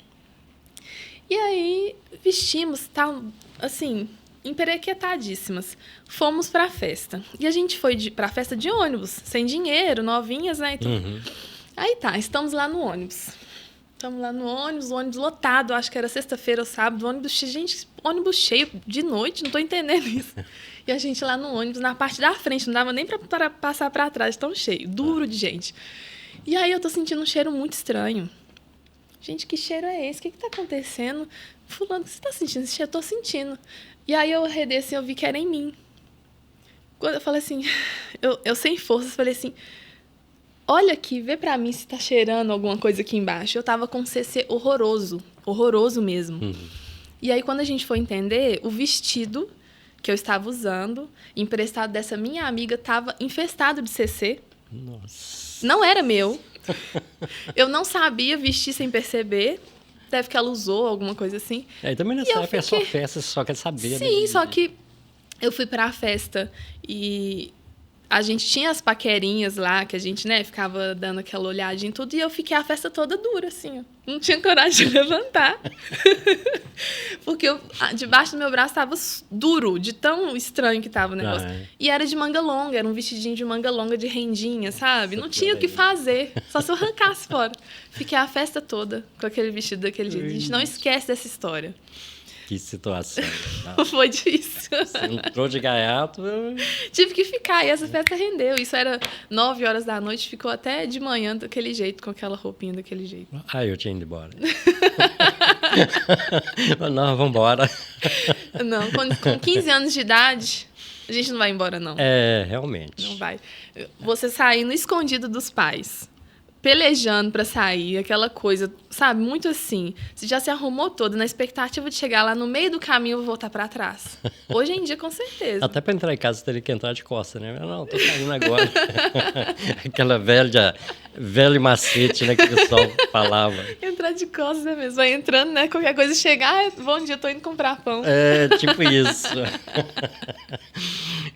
E aí vestimos, tal, assim... emperequetadíssimas. Fomos pra festa. E a gente foi pra festa de ônibus, sem dinheiro, novinhas, né? Então, aí tá, estamos lá no ônibus. Estamos lá no ônibus, o ônibus lotado, acho que era sexta-feira ou sábado, ônibus cheio de noite, não tô entendendo isso. E a gente lá no ônibus, na parte da frente, não dava nem pra passar pra trás, tão cheio, duro de gente. E aí eu tô sentindo um cheiro muito estranho. Gente, que cheiro é esse? O que tá acontecendo? Fulano, o que você tá sentindo? Esse cheiro eu tô sentindo. E aí eu redesci e eu vi que era em mim. Quando eu falei assim, eu sem forças, falei assim, olha aqui, vê pra mim se tá cheirando alguma coisa aqui embaixo. Eu tava com um CC horroroso mesmo. E aí quando a gente foi entender, o vestido que eu estava usando, emprestado dessa minha amiga, tava infestado de CC. Nossa. Não era meu. Eu não sabia vestir sem perceber. Deve que ela usou alguma coisa assim. E também nessa época é só festa, você só quer saber. Sim, só que eu fui pra festa e a gente tinha as paquerinhas lá, que a gente, né, ficava dando aquela olhadinha e tudo, e eu fiquei a festa toda dura, assim, ó. Não tinha coragem de levantar. Porque debaixo do meu braço estava duro, de tão estranho que estava o negócio. E era de manga longa, era um vestidinho de manga longa de rendinha, sabe? Não tinha o que fazer, só se eu arrancasse fora. Fiquei a festa toda com aquele vestido daquele jeito. A gente não esquece dessa história. Que situação. Foi disso. Você entrou de gaiato. Tive que ficar, e essa festa rendeu. Isso era 9 horas da noite, ficou até de manhã daquele jeito, com aquela roupinha daquele jeito. Eu tinha ido embora. Não, vamos embora. Não, com 15 anos de idade, a gente não vai embora, não. Realmente. Não vai. Você saindo escondido dos pais, pelejando pra sair, aquela coisa, sabe? Muito assim. Você já se arrumou toda na expectativa de chegar lá no meio do caminho e voltar pra trás. Hoje em dia, com certeza. Até pra entrar em casa, teria que entrar de costa, né? Não, tô saindo agora. Aquela velho macete, né, que o pessoal falava. Entrar de costas é mesmo. Vai entrando, né? Qualquer coisa chegar, bom dia, tô indo comprar pão. Tipo isso.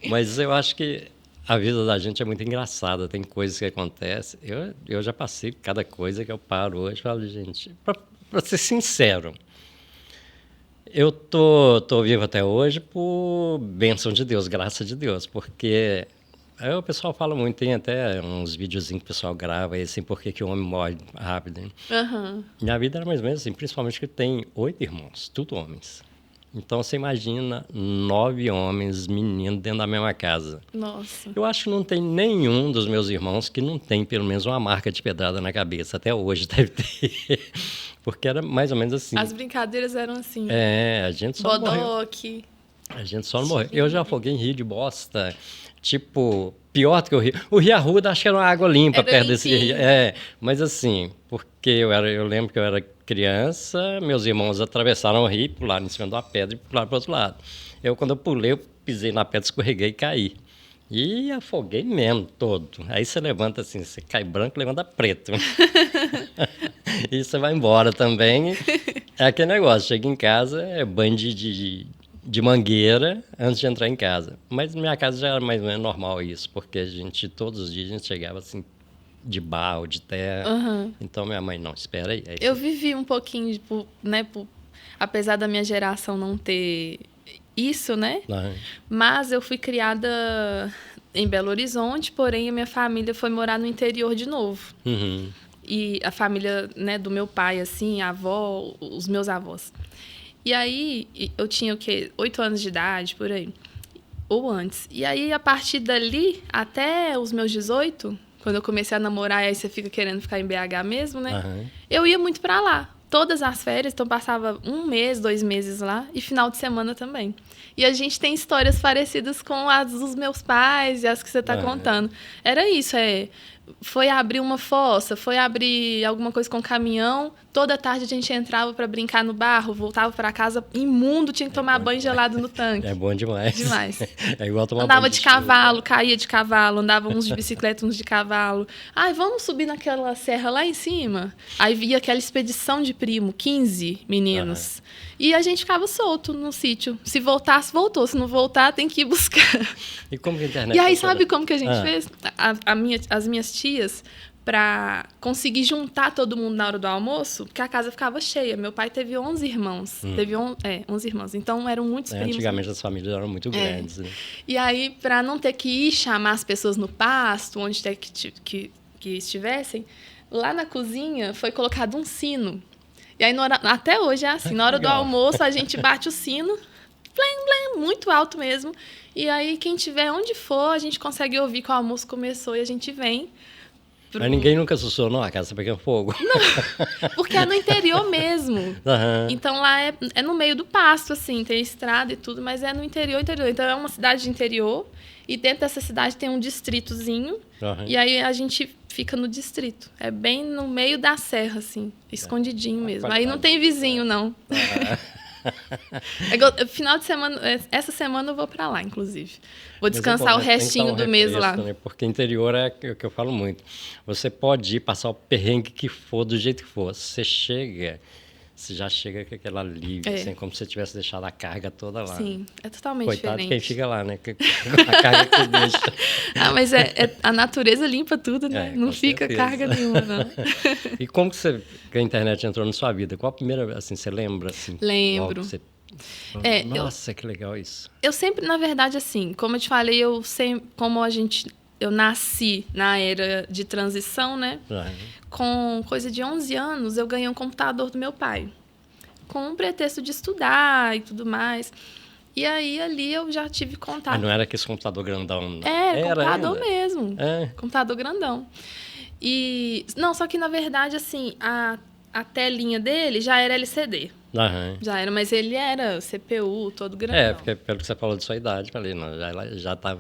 Mas eu acho que a vida da gente é muito engraçada, tem coisas que acontecem. Eu já passei cada coisa que eu paro hoje e falo, gente, para ser sincero, eu tô vivo até hoje por bênção de Deus, graça de Deus, porque o pessoal fala muito, tem até uns videozinhos que o pessoal grava aí, assim, por que o homem morre rápido. Hein? Uhum. Minha vida era mais ou menos assim, principalmente que tem 8 irmãos, tudo homens. Então, você imagina 9 homens, meninos, dentro da mesma casa. Nossa. Eu acho que não tem nenhum dos meus irmãos que não tem pelo menos uma marca de pedrada na cabeça. Até hoje deve ter. Porque era mais ou menos assim. As brincadeiras eram assim. A gente só morreu. A gente só não morreu. Eu já afoguei em rio de bosta. Tipo, pior do que o rio. O Rio Arruda, acho que era uma água limpa perto desse rio. Mas assim, porque eu lembro que eu era criança, meus irmãos atravessaram o rio, pularam em cima de uma pedra e pularam para o outro lado. Quando eu pulei, eu pisei na pedra, escorreguei e caí. E afoguei mesmo, todo. Aí você levanta assim, você cai branco, levanta preto. E você vai embora também. É aquele negócio, chega em casa, é banho de mangueira antes de entrar em casa. Mas na minha casa já era mais ou menos normal isso, porque todos os dias a gente chegava assim, de barro, de terra. Uhum. Então minha mãe, não, espera aí. Eu vivi um pouquinho, né, apesar da minha geração não ter isso, né? Uhum. Mas eu fui criada em Belo Horizonte, porém a minha família foi morar no interior de novo. Uhum. E a família, né, do meu pai, assim, a avó, os meus avós. E aí, eu tinha, 8 anos de idade, por aí. Ou antes. E aí, a partir dali, até os meus 18, quando eu comecei a namorar, aí você fica querendo ficar em BH mesmo, né? Uhum. Eu ia muito pra lá. Todas as férias, então passava 1 mês, 2 meses lá. E final de semana também. E a gente tem histórias parecidas com as dos meus pais e as que você tá contando. Era isso, foi abrir uma fossa, foi abrir alguma coisa com um caminhão. Toda tarde a gente entrava para brincar no barro, voltava para casa imundo, tinha que tomar banho gelado no tanque. É bom demais. Demais. É igual tomar andava banho de cavalo, caía de cavalo, andava uns de bicicleta, uns de cavalo. Ai, vamos subir naquela serra lá em cima? Aí via aquela expedição de primo, 15 meninos. E a gente ficava solto no sítio. Se voltasse, voltou. Se não voltar, tem que ir buscar. E como que a internet... E aí, sabe como que a gente fez? As minhas tias, para conseguir juntar todo mundo na hora do almoço, porque a casa ficava cheia. Meu pai teve 11 irmãos. Teve 11 irmãos. Então, eram muitos primos. Antigamente, as famílias eram muito grandes. Né? E aí, para não ter que ir chamar as pessoas no pasto, onde quer que estivessem, lá na cozinha foi colocado um sino. E aí, até hoje é assim. Na hora do almoço, a gente bate o sino, blém, blém, muito alto mesmo. E aí, quem tiver onde for, a gente consegue ouvir que o almoço começou e a gente vem. Mas ninguém nunca sussurrou, a casa pegando fogo. Não, porque é no interior mesmo. Então, lá é no meio do pasto, assim, tem estrada e tudo, mas é no interior. Então, é uma cidade de interior e dentro dessa cidade tem um distritozinho. E aí, a gente fica no distrito. É bem no meio da serra, assim, escondidinho mesmo. Aí não tem vizinho, não. Final de semana, essa semana eu vou pra lá, inclusive. Vou descansar o restinho do mês lá. Né? Porque interior é o que eu falo muito. Você pode ir passar o perrengue que for, do jeito que for. Você chega, você já chega com aquele alívio, assim, como se você tivesse deixado a carga toda lá. Sim, é totalmente Coitado diferente. de quem fica lá, né? A carga que você deixa. Mas a natureza limpa tudo, né? Não fica carga nenhuma, não. E como que a internet entrou na sua vida? Qual a primeira, assim, você lembra? Assim, Lembro. Nossa, que legal isso. Eu sempre, na verdade, assim, como eu te falei, eu nasci na era de transição, né? Com coisa de 11 anos, eu ganhei um computador do meu pai. Com um pretexto de estudar e tudo mais. E aí, ali, eu já tive contato. Mas não era aquele computador grandão, não? Era computador ainda mesmo. Computador grandão. Não, só que, na verdade, assim, a telinha dele já era LCD. Já era, mas ele era CPU, todo grandão. Porque pelo que você falou de sua idade, falei, não,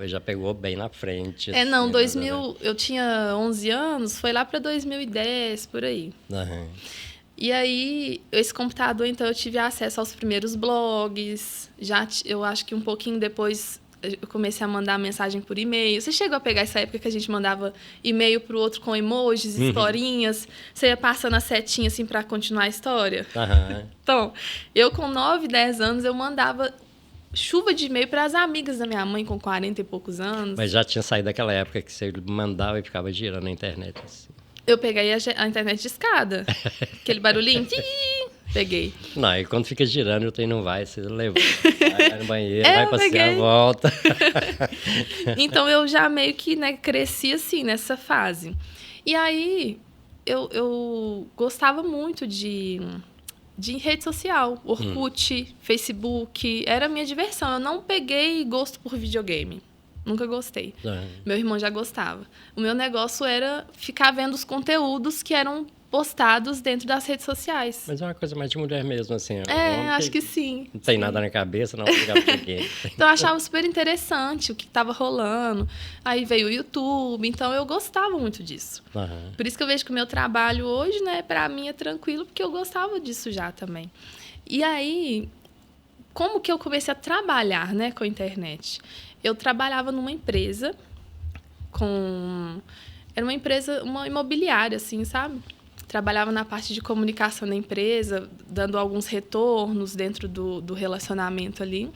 já pegou bem na frente. Assim, não, 2000, eu tinha 11 anos, foi lá para 2010, por aí. E aí, esse computador, então, eu tive acesso aos primeiros blogs, eu acho que um pouquinho depois eu comecei a mandar mensagem por e-mail. Você chegou a pegar essa época que a gente mandava e-mail pro outro com emojis, historinhas? Você ia passando a setinha, assim, para continuar a história? Então, eu com 9, 10 anos, eu mandava chuva de e-mail para as amigas da minha mãe com 40 e poucos anos. Mas já tinha saído daquela época que você mandava e ficava girando na internet, assim. Eu peguei a internet de escada. Aquele barulhinho. Peguei. Não, e quando fica girando, o trem não vai, você levanta, vai no banheiro, vai passear, volta. Então, eu já meio que, né, cresci assim, nessa fase. E aí, eu gostava muito de rede social. Orkut, Facebook, era a minha diversão. Eu não peguei gosto por videogame. Nunca gostei. Meu irmão já gostava. O meu negócio era ficar vendo os conteúdos que eram postados dentro das redes sociais. Mas é uma coisa mais de mulher mesmo, assim. Acho que sim. Não tem nada na cabeça, não ligar pra ninguém. Então, eu achava super interessante o que estava rolando. Aí veio o YouTube, então eu gostava muito disso. Por isso que eu vejo que o meu trabalho hoje, né, pra mim é tranquilo, porque eu gostava disso já também. E aí, como que eu comecei a trabalhar, né, com a internet? Eu trabalhava numa empresa era uma empresa, uma imobiliária, assim, sabe? Trabalhava na parte de comunicação da empresa, dando alguns retornos dentro do relacionamento ali.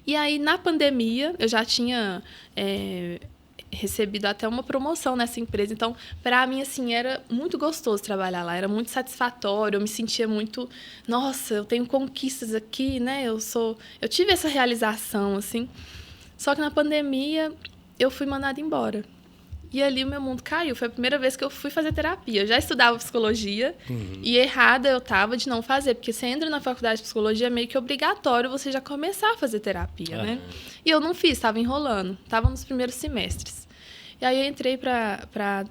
E aí, na pandemia, eu já tinha recebido até uma promoção nessa empresa. Então, para mim, assim, era muito gostoso trabalhar lá. Era muito satisfatório. Eu me sentia muito... Nossa, eu tenho conquistas aqui, né? Eu tive essa realização, assim. Só que na pandemia, eu fui mandada embora. E ali o meu mundo caiu. Foi a primeira vez que eu fui fazer terapia. Eu já estudava psicologia e errada eu estava de não fazer. Porque você entra na faculdade de psicologia, é meio que obrigatório você já começar a fazer terapia, né? E eu não fiz, estava enrolando. Estava nos primeiros semestres. E aí eu entrei para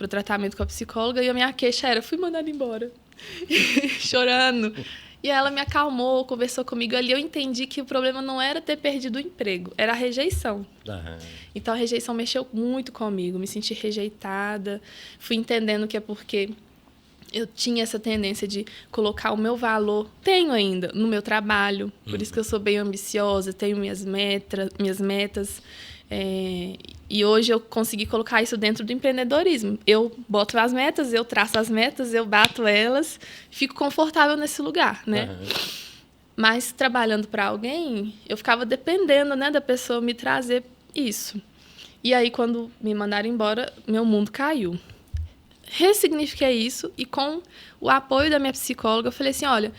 o tratamento com a psicóloga e a minha queixa era, fui mandada embora. Chorando. E ela me acalmou, conversou comigo ali. Eu entendi que o problema não era ter perdido o emprego, era a rejeição. Então, a rejeição mexeu muito comigo. Me senti rejeitada. Fui entendendo que é porque eu tinha essa tendência de colocar o meu valor, tenho ainda, no meu trabalho. Por isso que eu sou bem ambiciosa, tenho minhas metas. E hoje eu consegui colocar isso dentro do empreendedorismo. Eu boto as metas, eu traço as metas, eu bato elas, fico confortável nesse lugar, né? Mas trabalhando para alguém, eu ficava dependendo, né, da pessoa me trazer isso. E aí, quando me mandaram embora, meu mundo caiu. Ressignifiquei isso e com o apoio da minha psicóloga, eu falei assim, olha,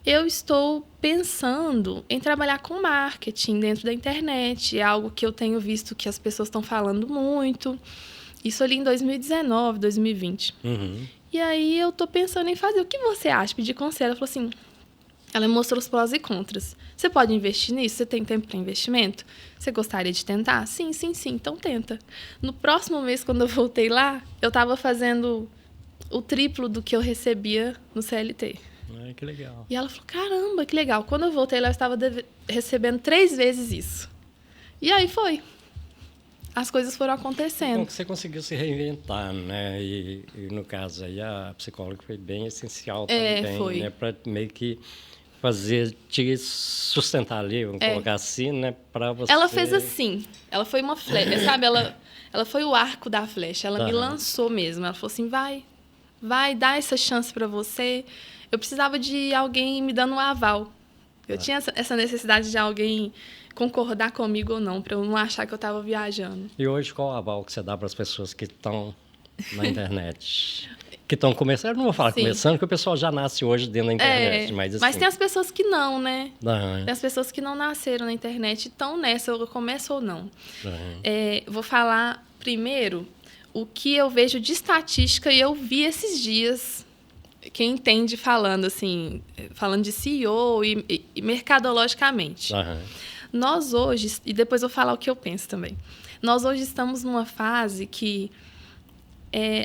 eu estou pensando em trabalhar com marketing dentro da internet. É algo que eu tenho visto que as pessoas estão falando muito. Isso ali em 2019, 2020. E aí eu estou pensando em fazer. O que você acha? Pedi conselho. Ela falou assim... Ela me mostrou os prós e contras. Você pode investir nisso? Você tem tempo para investimento? Você gostaria de tentar? Sim. Então tenta. No próximo mês, quando eu voltei lá, eu estava fazendo o triplo do que eu recebia no CLT. Ai, que legal. E ela falou, caramba, que legal. Quando eu voltei lá, eu estava recebendo 3 vezes isso. E aí foi. As coisas foram acontecendo. Então, que você conseguiu se reinventar, né? E no caso aí, a psicóloga foi bem essencial também, foi. Né? Para meio que fazer, te sustentar ali, vamos colocar assim, né? Para você... Ela fez assim. Ela foi uma flecha, sabe? Ela foi o arco da flecha. Ela me lançou mesmo. Ela falou assim, vai vai dar essa chance para você. Eu precisava de alguém me dando um aval. Eu tinha essa necessidade de alguém concordar comigo ou não, para eu não achar que eu estava viajando. E hoje, qual o aval que você dá para as pessoas que estão na internet? Que estão começando, eu não vou falar começando, porque o pessoal já nasce hoje dentro da internet. Mas tem as pessoas que não, né? Uhum. Tem as pessoas que não nasceram na internet e estão nessa, eu começo ou não. Uhum. Vou falar primeiro o que eu vejo de estatística e eu vi esses dias, quem entende falando de CEO e mercadologicamente. Uhum. Nós hoje, e depois eu vou falar o que eu penso também, nós hoje estamos numa fase que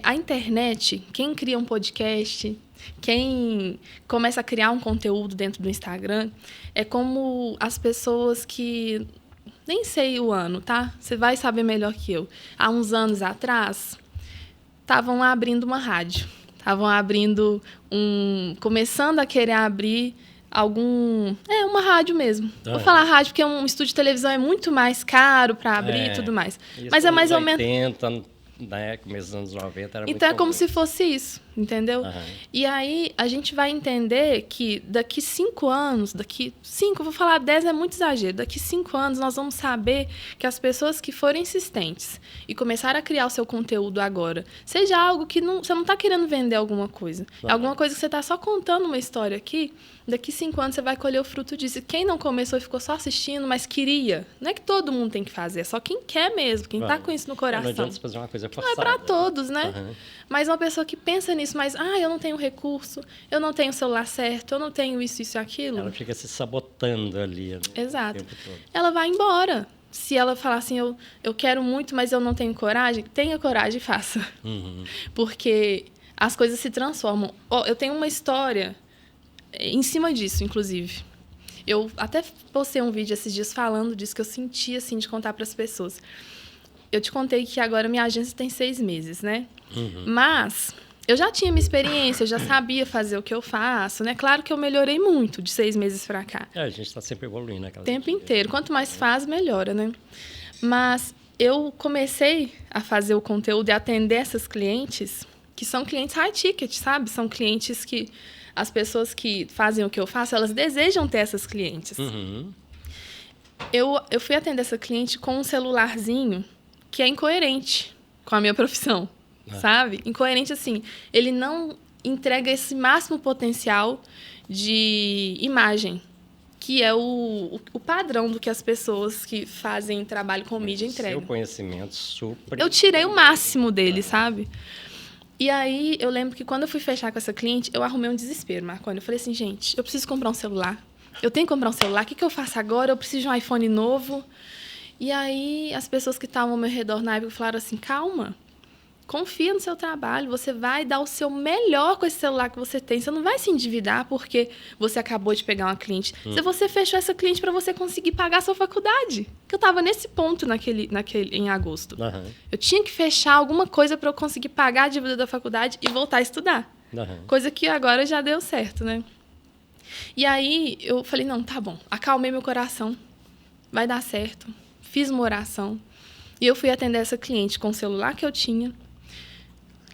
a internet, quem cria um podcast, quem começa a criar um conteúdo dentro do Instagram, é como as pessoas que... Nem sei o ano, tá? Você vai saber melhor que eu. Há uns anos atrás, estavam abrindo uma rádio. Estavam abrindo começando a querer abrir uma rádio mesmo. Vou falar rádio porque um estúdio de televisão é muito mais caro para abrir e tudo mais. Mas é mais ou menos... Né? Começo dos anos 90 era então muito é como se fosse isso, entendeu? Uhum. E aí a gente vai entender que daqui 5 anos, vou falar 10 é muito exagero, daqui 5 anos nós vamos saber que as pessoas que forem insistentes e começaram a criar o seu conteúdo agora, seja algo que você não está querendo vender alguma coisa, é alguma coisa que você está só contando uma história aqui, daqui 5 anos você vai colher o fruto disso. Quem não começou e ficou só assistindo, mas queria, não é que todo mundo tem que fazer, é só quem quer mesmo, quem está com isso no coração. Não adianta fazer uma coisa forçada. Não é para todos, né? Uhum. Mas uma pessoa que pensa nisso, mas eu não tenho recurso, eu não tenho o celular certo, eu não tenho isso e aquilo. Ela fica se sabotando ali. Né? Exato. Ela vai embora. Se ela falar assim, eu quero muito, mas eu não tenho coragem, tenha coragem e faça. Uhum. Porque as coisas se transformam. Eu tenho uma história em cima disso, inclusive. Eu até postei um vídeo esses dias falando disso, que eu senti, assim, de contar para as pessoas. Eu te contei que agora minha agência tem 6 meses, né? Uhum. Mas eu já tinha minha experiência, eu já sabia fazer o que eu faço, né? Claro que eu melhorei muito de 6 meses para cá. A gente está sempre evoluindo, né? O tempo inteiro. Quanto mais faz, melhora, né? Mas eu comecei a fazer o conteúdo e atender essas clientes, que são clientes high ticket, sabe? São clientes que as pessoas que fazem o que eu faço, elas desejam ter essas clientes. Uhum. Eu fui atender essa cliente com um celularzinho que é incoerente com a minha profissão, sabe? Incoerente, assim, ele não entrega esse máximo potencial de imagem, que é o padrão do que as pessoas que fazem trabalho com mídia entregam. Seu conhecimento super... Eu tirei o máximo dele, sabe? E aí, eu lembro que quando eu fui fechar com essa cliente, eu arrumei um desespero, Marconi. Eu falei assim, gente, eu preciso comprar um celular. Eu tenho que comprar um celular. O que eu faço agora? Eu preciso de um iPhone novo. E aí, as pessoas que estavam ao meu redor na época falaram assim, calma, confia no seu trabalho, você vai dar o seu melhor com esse celular que você tem. Você não vai se endividar porque você acabou de pegar uma cliente. Se você fechou essa cliente para você conseguir pagar a sua faculdade. Que eu estava nesse ponto em agosto. Uhum. Eu tinha que fechar alguma coisa para eu conseguir pagar a dívida da faculdade e voltar a estudar. Uhum. Coisa que agora já deu certo, né? E aí, eu falei, não, tá bom. Acalmei meu coração. Vai dar certo. Fiz uma oração. E eu fui atender essa cliente com o celular que eu tinha.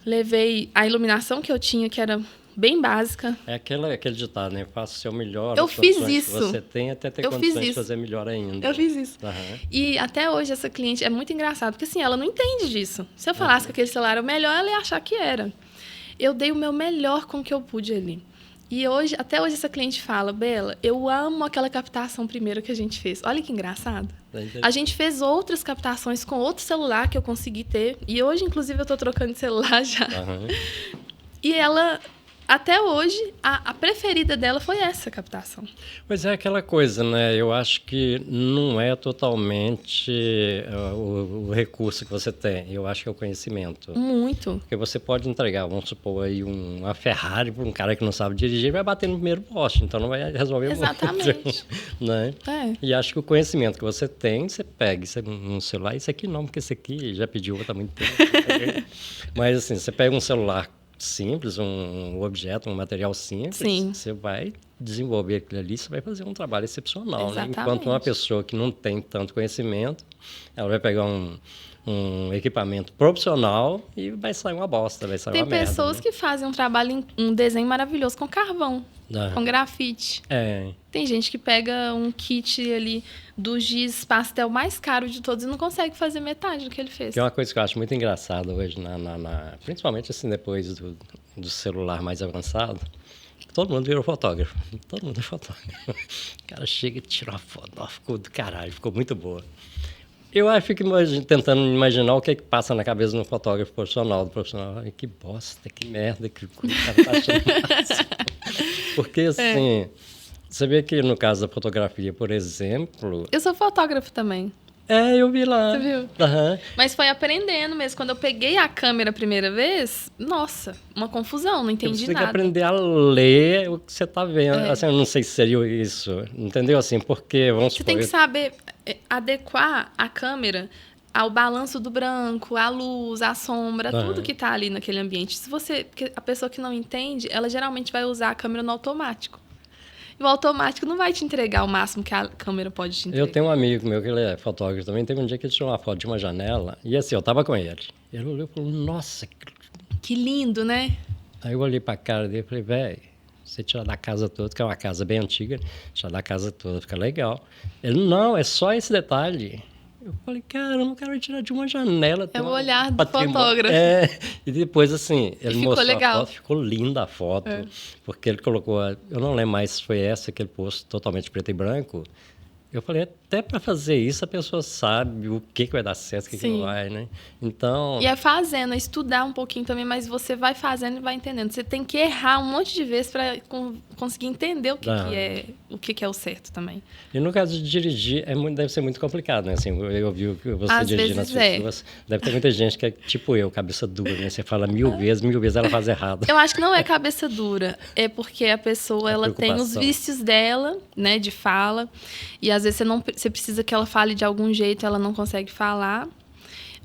Levei a iluminação que eu tinha, que era bem básica. É aquele ditado, né? Faça o seu melhor. Eu fiz isso. Que você tem até ter condições de fazer melhor ainda. Eu fiz isso. Uhum. E até hoje essa cliente é muito engraçado, porque assim, ela não entende disso. Se eu falasse que aquele celular era o melhor, ela ia achar que era. Eu dei o meu melhor com o que eu pude ali. E até hoje essa cliente fala, Bela, eu amo aquela captação primeira que a gente fez. Olha que engraçado. A gente fez outras captações com outro celular que eu consegui ter. E hoje, inclusive, eu estou trocando de celular já. Uhum. E ela, até hoje, a preferida dela foi essa captação. Mas é aquela coisa, né? Eu acho que não é totalmente o recurso que você tem. Eu acho que é o conhecimento. Muito. Porque você pode entregar, vamos supor, aí uma Ferrari para um cara que não sabe dirigir, vai bater no primeiro poste, então não vai resolver Exatamente. muito. Né? É. E acho que o conhecimento que você tem, você pega um celular, isso aqui não, porque esse aqui já pediu há muito tempo. Mas assim, você pega um celular simples, um objeto, um material simples, Sim. Você vai desenvolver aquilo ali, você vai fazer um trabalho excepcional. Né? Exatamente. Enquanto uma pessoa que não tem tanto conhecimento, ela vai pegar um equipamento profissional e vai sair uma bosta, vai sair uma merda. Tem pessoas que fazem um trabalho, um desenho maravilhoso com carvão, com grafite. Tem gente que pega um kit ali do giz pastel mais caro de todos e não consegue fazer metade do que ele fez. Que é uma coisa que eu acho muito engraçada hoje, principalmente assim depois do celular mais avançado. Todo mundo virou fotógrafo. Todo mundo é fotógrafo. O cara chega e tira uma foto. Ficou do caralho, ficou muito boa. Eu fico tentando imaginar o que é que passa na cabeça de um fotógrafo profissional. Ai, que bosta, que merda que o cara tá achando máximo. Porque, assim, você vê que no caso da fotografia, por exemplo... Eu sou fotógrafo também. Eu vi lá. Você viu? Mas foi aprendendo mesmo. Quando eu peguei a câmera a primeira vez, nossa, uma confusão, não entendi nada. Você tem que aprender a ler o que você está vendo. Assim, eu não sei se seria isso, entendeu? Assim, porque, vamos supor... Você tem que saber adequar a câmera ao balanço do branco, à luz, à sombra, tudo que está ali naquele ambiente. Porque a pessoa que não entende, ela geralmente vai usar a câmera no automático. E o automático não vai te entregar o máximo que a câmera pode te entregar. Eu tenho um amigo meu que ele é fotógrafo também. Teve um dia que ele tirou uma foto de uma janela. E assim, eu tava com ele. Ele olhou e falou, nossa... Que lindo, né? Aí eu olhei pra cara dele e falei, velho, você tira da casa toda, que é uma casa bem antiga, tira da casa toda, fica legal. Ele, não, é só esse detalhe. Eu falei, cara, eu não quero tirar de uma janela. É o olhar do fotógrafo. E depois, assim, ele mostrou legal. A foto, ficou linda a foto. Porque ele colocou, eu não lembro mais se foi essa que ele pôs totalmente preto e branco. Eu falei, até para fazer isso a pessoa sabe o que vai dar certo, o que não vai, né? Então... E é fazendo, é estudar um pouquinho também, mas você vai fazendo e vai entendendo. Você tem que errar um monte de vezes para conseguir entender o que é o certo também. E no caso de dirigir, deve ser muito complicado, né? Assim, eu vi você dirigindo as pessoas. Deve ter muita gente que é tipo eu, cabeça dura, né? Você fala mil vezes ela faz errado. Eu acho que não é cabeça dura, é porque a pessoa ela tem os vícios dela, né, de fala, e às vezes você precisa que ela fale de algum jeito, ela não consegue falar.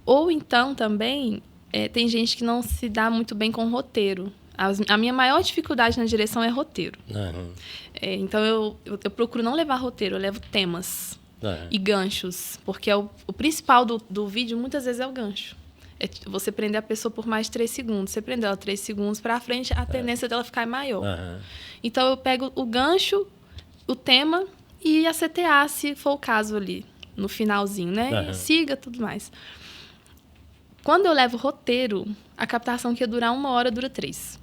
Ou então também, tem gente que não se dá muito bem com roteiro. A minha maior dificuldade na direção é roteiro. Então eu procuro não levar roteiro, eu levo temas e ganchos. Porque o principal do vídeo muitas vezes é o gancho. É você prender a pessoa por mais de 3 segundos. Você prendeu ela 3 segundos para frente, a tendência dela ficar maior. Então eu pego o gancho, o tema e a CTA, se for o caso ali, no finalzinho, né? Siga, tudo mais. Quando eu levo roteiro, a captação que ia durar 1 hora dura 3.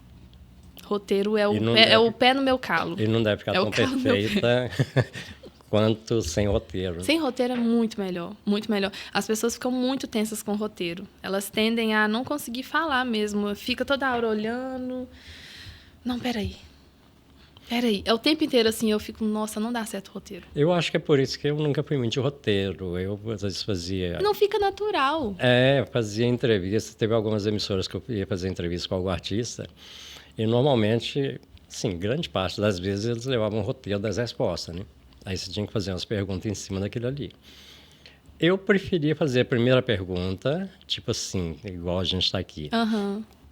Roteiro é o pé no meu calo. E não deve ficar tão perfeita quanto sem roteiro. Sem roteiro é muito melhor, muito melhor. As pessoas ficam muito tensas com roteiro. Elas tendem a não conseguir falar mesmo. Fica toda hora olhando. Não, peraí. É o tempo inteiro assim, eu fico, nossa, não dá certo o roteiro. Eu acho que é por isso que eu nunca fui muito de roteiro. Eu, às vezes, fazia... Não fica natural. Fazia entrevistas. Teve algumas emissoras que eu ia fazer entrevista com algum artista. E, normalmente, sim, grande parte das vezes, eles levavam um roteiro das respostas, né? Aí você tinha que fazer umas perguntas em cima daquilo ali. Eu preferia fazer a primeira pergunta, tipo assim, igual a gente está aqui.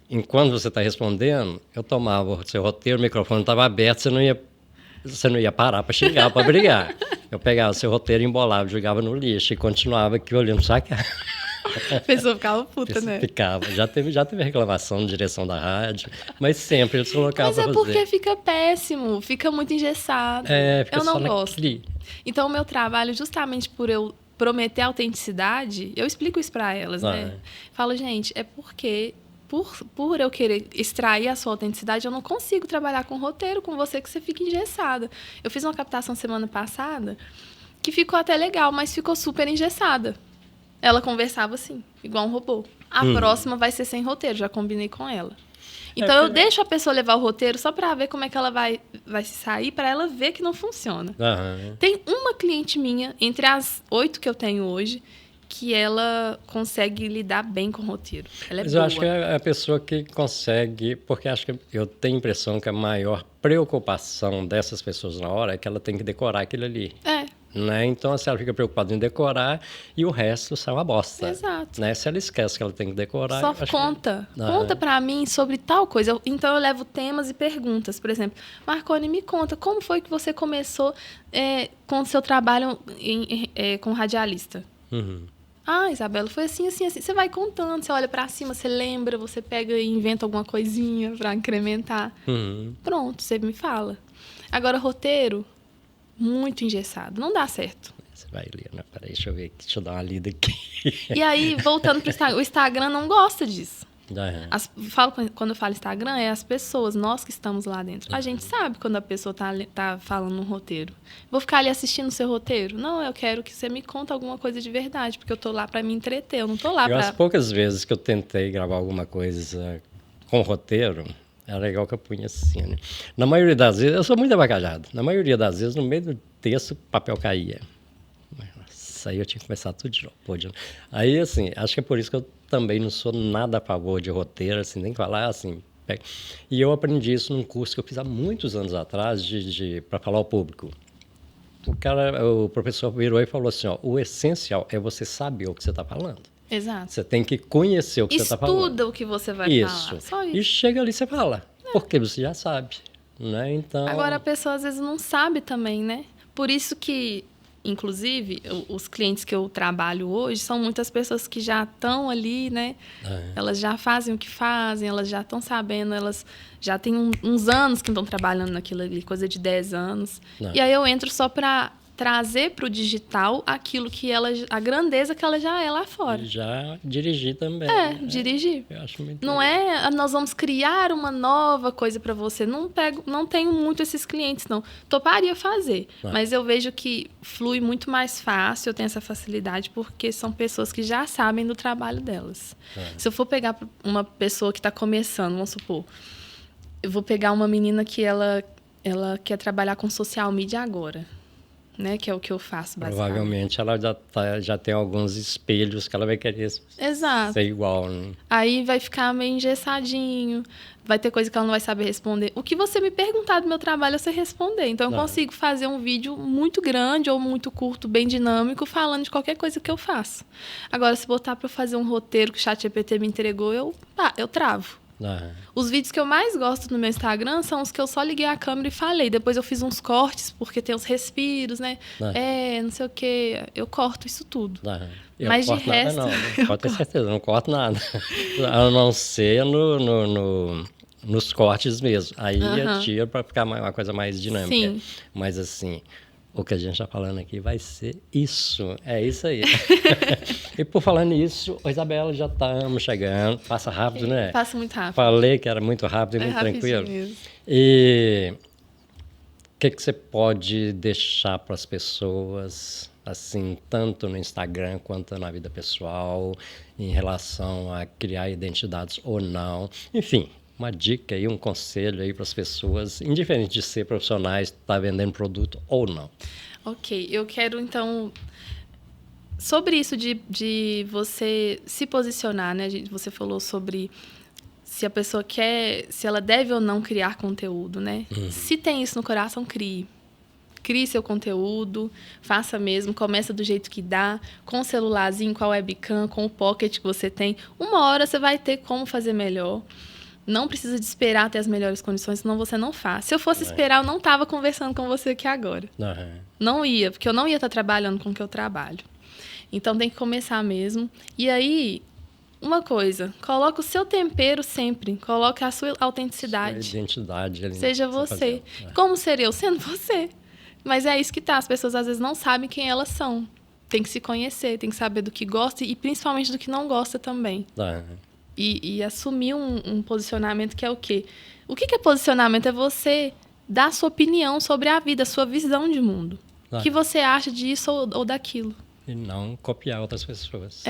Enquanto você está respondendo, eu tomava o seu roteiro, o microfone estava aberto, você não ia parar para xingar, para brigar. Eu pegava o seu roteiro, embolava, jogava no lixo e continuava aqui olhando sua cara. A pessoa ficava puta, né? Ficava. Já teve reclamação de direção da rádio, mas sempre eles colocavam para fazer. Mas porque fica péssimo, fica muito engessado. Fica eu não gosto. Naquele... Então, o meu trabalho, justamente por eu prometer autenticidade, eu explico isso para elas, né? Falo, gente, é porque... Por eu querer extrair a sua autenticidade, eu não consigo trabalhar com roteiro com você, que você fica engessada. Eu fiz uma captação semana passada que ficou até legal, mas ficou super engessada. Ela conversava assim, igual um robô. A próxima vai ser sem roteiro, já combinei com ela. Então, eu deixo a pessoa levar o roteiro só para ver como é que ela vai se sair, para ela ver que não funciona. Tem uma cliente minha, entre as 8 que eu tenho hoje, que ela consegue lidar bem com o roteiro. Ela é boa. Eu acho que é a pessoa que consegue, porque acho que eu tenho a impressão que a maior preocupação dessas pessoas na hora é que ela tem que decorar aquilo ali. Né? Então, assim, ela fica preocupada em decorar e o resto sai uma bosta. Exato. Né? Se ela esquece que ela tem que decorar... Só conta. Conta pra mim sobre tal coisa. Então, eu levo temas e perguntas. Por exemplo, Marconi, me conta, como foi que você começou com o seu trabalho com radialista? Ah, Isabela, foi assim, assim, assim. Você vai contando, você olha pra cima, você lembra, você pega e inventa alguma coisinha pra incrementar. Pronto, você me fala. Agora, roteiro, muito engessado. Não dá certo. Você vai ler, né? Peraí, deixa eu ver aqui, deixa eu dar uma lida aqui. E aí, voltando pro Instagram, o Instagram não gosta disso. Quando eu falo Instagram, é as pessoas, nós que estamos lá dentro. A gente sabe quando a pessoa tá falando um roteiro. Vou ficar ali assistindo o seu roteiro? Não, eu quero que você me conte alguma coisa de verdade, porque eu tô lá para me entreter, eu não tô lá para... As poucas vezes que eu tentei gravar alguma coisa com roteiro, era legal que eu punha assim, né? Na maioria das vezes, eu sou muito abacalhado. Na maioria das vezes, no meio do texto, o papel caía. Nossa, aí eu tinha que começar tudo de novo. Aí, assim, acho que é por isso que eu também não sou nada a favor de roteiro, assim, nem falar assim. E eu aprendi isso num curso que eu fiz há muitos anos atrás para falar ao público. O professor virou e falou assim, ó, o essencial é você saber o que você está falando. Exato. Você tem que conhecer o que você está falando. Estuda o que você vai falar. Só isso. E chega ali e você fala, porque você já sabe, né? Então... Agora, a pessoa às vezes não sabe também, né? Por isso que... Inclusive, os clientes que eu trabalho hoje são muitas pessoas que já estão ali, né? Elas já fazem o que fazem, elas já estão sabendo, elas já têm uns anos que estão trabalhando naquilo ali, coisa de 10 anos. E aí eu entro só para trazer para o digital aquilo que a grandeza que ela já é lá fora. E já dirigir também. Dirigir. Eu acho muito não legal. Nós vamos criar uma nova coisa para você. Não tenho muito esses clientes, não. Toparia fazer, mas eu vejo que flui muito mais fácil, eu tenho essa facilidade, porque são pessoas que já sabem do trabalho delas. Se eu for pegar uma pessoa que está começando, vamos supor, eu vou pegar uma menina que ela quer trabalhar com social media agora. Né, que é o que eu faço, basicamente. Provavelmente ela já tem alguns espelhos que ela vai querer ser igual. Né? Aí vai ficar meio engessadinho, vai ter coisa que ela não vai saber responder. O que você me perguntar do meu trabalho, eu sei responder. Então, eu consigo fazer um vídeo muito grande ou muito curto, bem dinâmico, falando de qualquer coisa que eu faço. Agora, se botar para eu fazer um roteiro que o ChatGPT me entregou, eu travo. Os vídeos que eu mais gosto no meu Instagram são os que eu só liguei a câmera e falei. Depois eu fiz uns cortes, porque tem os respiros, né? Não sei o quê. Eu corto isso tudo. Mas de resto... Não, pode ter certeza, eu não corto nada. A não ser nos cortes mesmo. Aí eu tiro para ficar uma coisa mais dinâmica. Sim. Mas assim... O que a gente está falando aqui vai ser isso. É isso aí. E por falar nisso, Isabela, já estamos chegando. Passa rápido, né? Passa muito rápido. Falei que era muito rápido e muito tranquilo. Mesmo. E o que você pode deixar para as pessoas, assim, tanto no Instagram quanto na vida pessoal, em relação a criar identidades ou não? Enfim, uma dica aí, um conselho aí para as pessoas, indiferente de ser profissionais, estar vendendo produto ou não. Ok, eu quero então... Sobre isso de você se posicionar, né? Você falou sobre se a pessoa quer, se ela deve ou não criar conteúdo, né? Se tem isso no coração, crie. Crie seu conteúdo, faça mesmo, começa do jeito que dá, com o celularzinho, com a webcam, com o pocket que você tem. Uma hora você vai ter como fazer melhor. Não precisa de esperar ter as melhores condições, senão você não faz. Se eu fosse esperar, eu não estava conversando com você aqui agora. Não ia, porque eu não ia estar trabalhando com o que eu trabalho. Então, tem que começar mesmo. E aí, uma coisa, coloque o seu tempero sempre. Coloque a sua autenticidade. Sua identidade. Ali, seja você. Como ser eu? Sendo você. Mas é isso que tá. As pessoas, às vezes, não sabem quem elas são. Tem que se conhecer, tem que saber do que gosta e, principalmente, do que não gosta também. E assumir um posicionamento que é o quê? O que é posicionamento? É você dar sua opinião sobre a vida, a sua visão de mundo. O que você acha disso ou daquilo. E não copiar outras pessoas.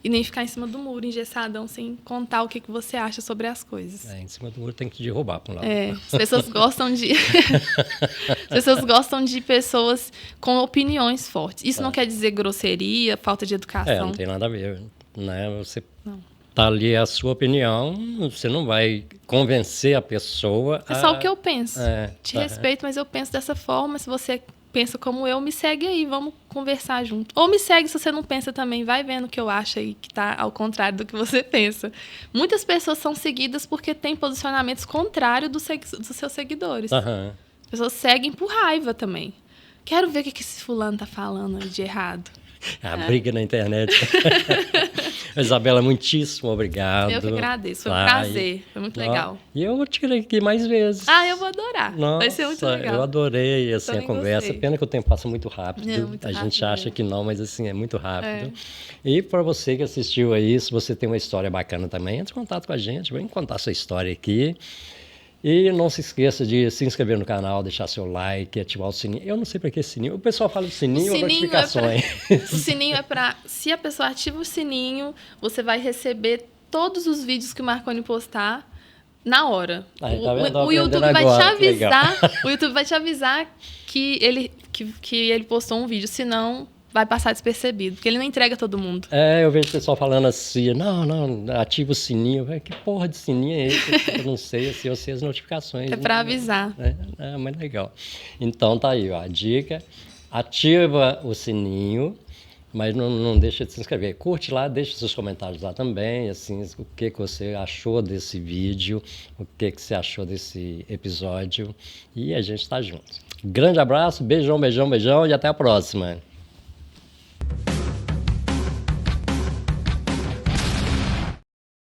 E nem ficar em cima do muro, engessadão, sem contar o que você acha sobre as coisas. Em cima do muro tem que derrubar para um lado. As pessoas gostam de... As pessoas gostam de pessoas com opiniões fortes. Isso não quer dizer grosseria, falta de educação. Não tem nada a ver, né? Você... Tá ali a sua opinião, você não vai convencer a pessoa É só o que eu penso. Te respeito, mas eu penso dessa forma. Se você pensa como eu, me segue aí, vamos conversar junto. Ou me segue se você não pensa também, vai vendo o que eu acho aí, que tá ao contrário do que você pensa. Muitas pessoas são seguidas porque têm posicionamentos contrários dos seus seguidores. As pessoas seguem por raiva também. Quero ver o que esse fulano tá falando de errado. A briga na internet. Isabela, muitíssimo obrigado. Eu que agradeço, foi um prazer, foi muito legal. E eu vou te querer aqui mais vezes. Eu vou adorar. Vai ser muito legal. Eu adorei assim, a conversa. Gostei. Pena que o tempo passa muito rápido. Muito a gente rápido. acha que não, mas assim, é muito rápido. E para você que assistiu aí, se você tem uma história bacana também, entre em contato com a gente, vem contar sua história aqui. E não se esqueça de se inscrever no canal, deixar seu like, ativar o sininho. Eu não sei para que sininho. O pessoal fala de sininho ou notificações. O sininho é para... Se a pessoa ativa o sininho, você vai receber todos os vídeos que o Marconi postar na hora. O YouTube vai te avisar. O YouTube vai te avisar que ele postou um vídeo. Senão, vai passar despercebido, porque ele não entrega todo mundo. Eu vejo o pessoal falando assim, não, ativa o sininho. Que porra de sininho é esse? Eu não sei, assim, eu sei as notificações. É para avisar. Mas legal. Então tá aí, ó, a dica. Ativa o sininho, mas não deixa de se inscrever. Curte lá, deixa seus comentários lá também, assim, o que você achou desse vídeo, o que você achou desse episódio. E a gente tá junto. Grande abraço, beijão, beijão, beijão e até a próxima.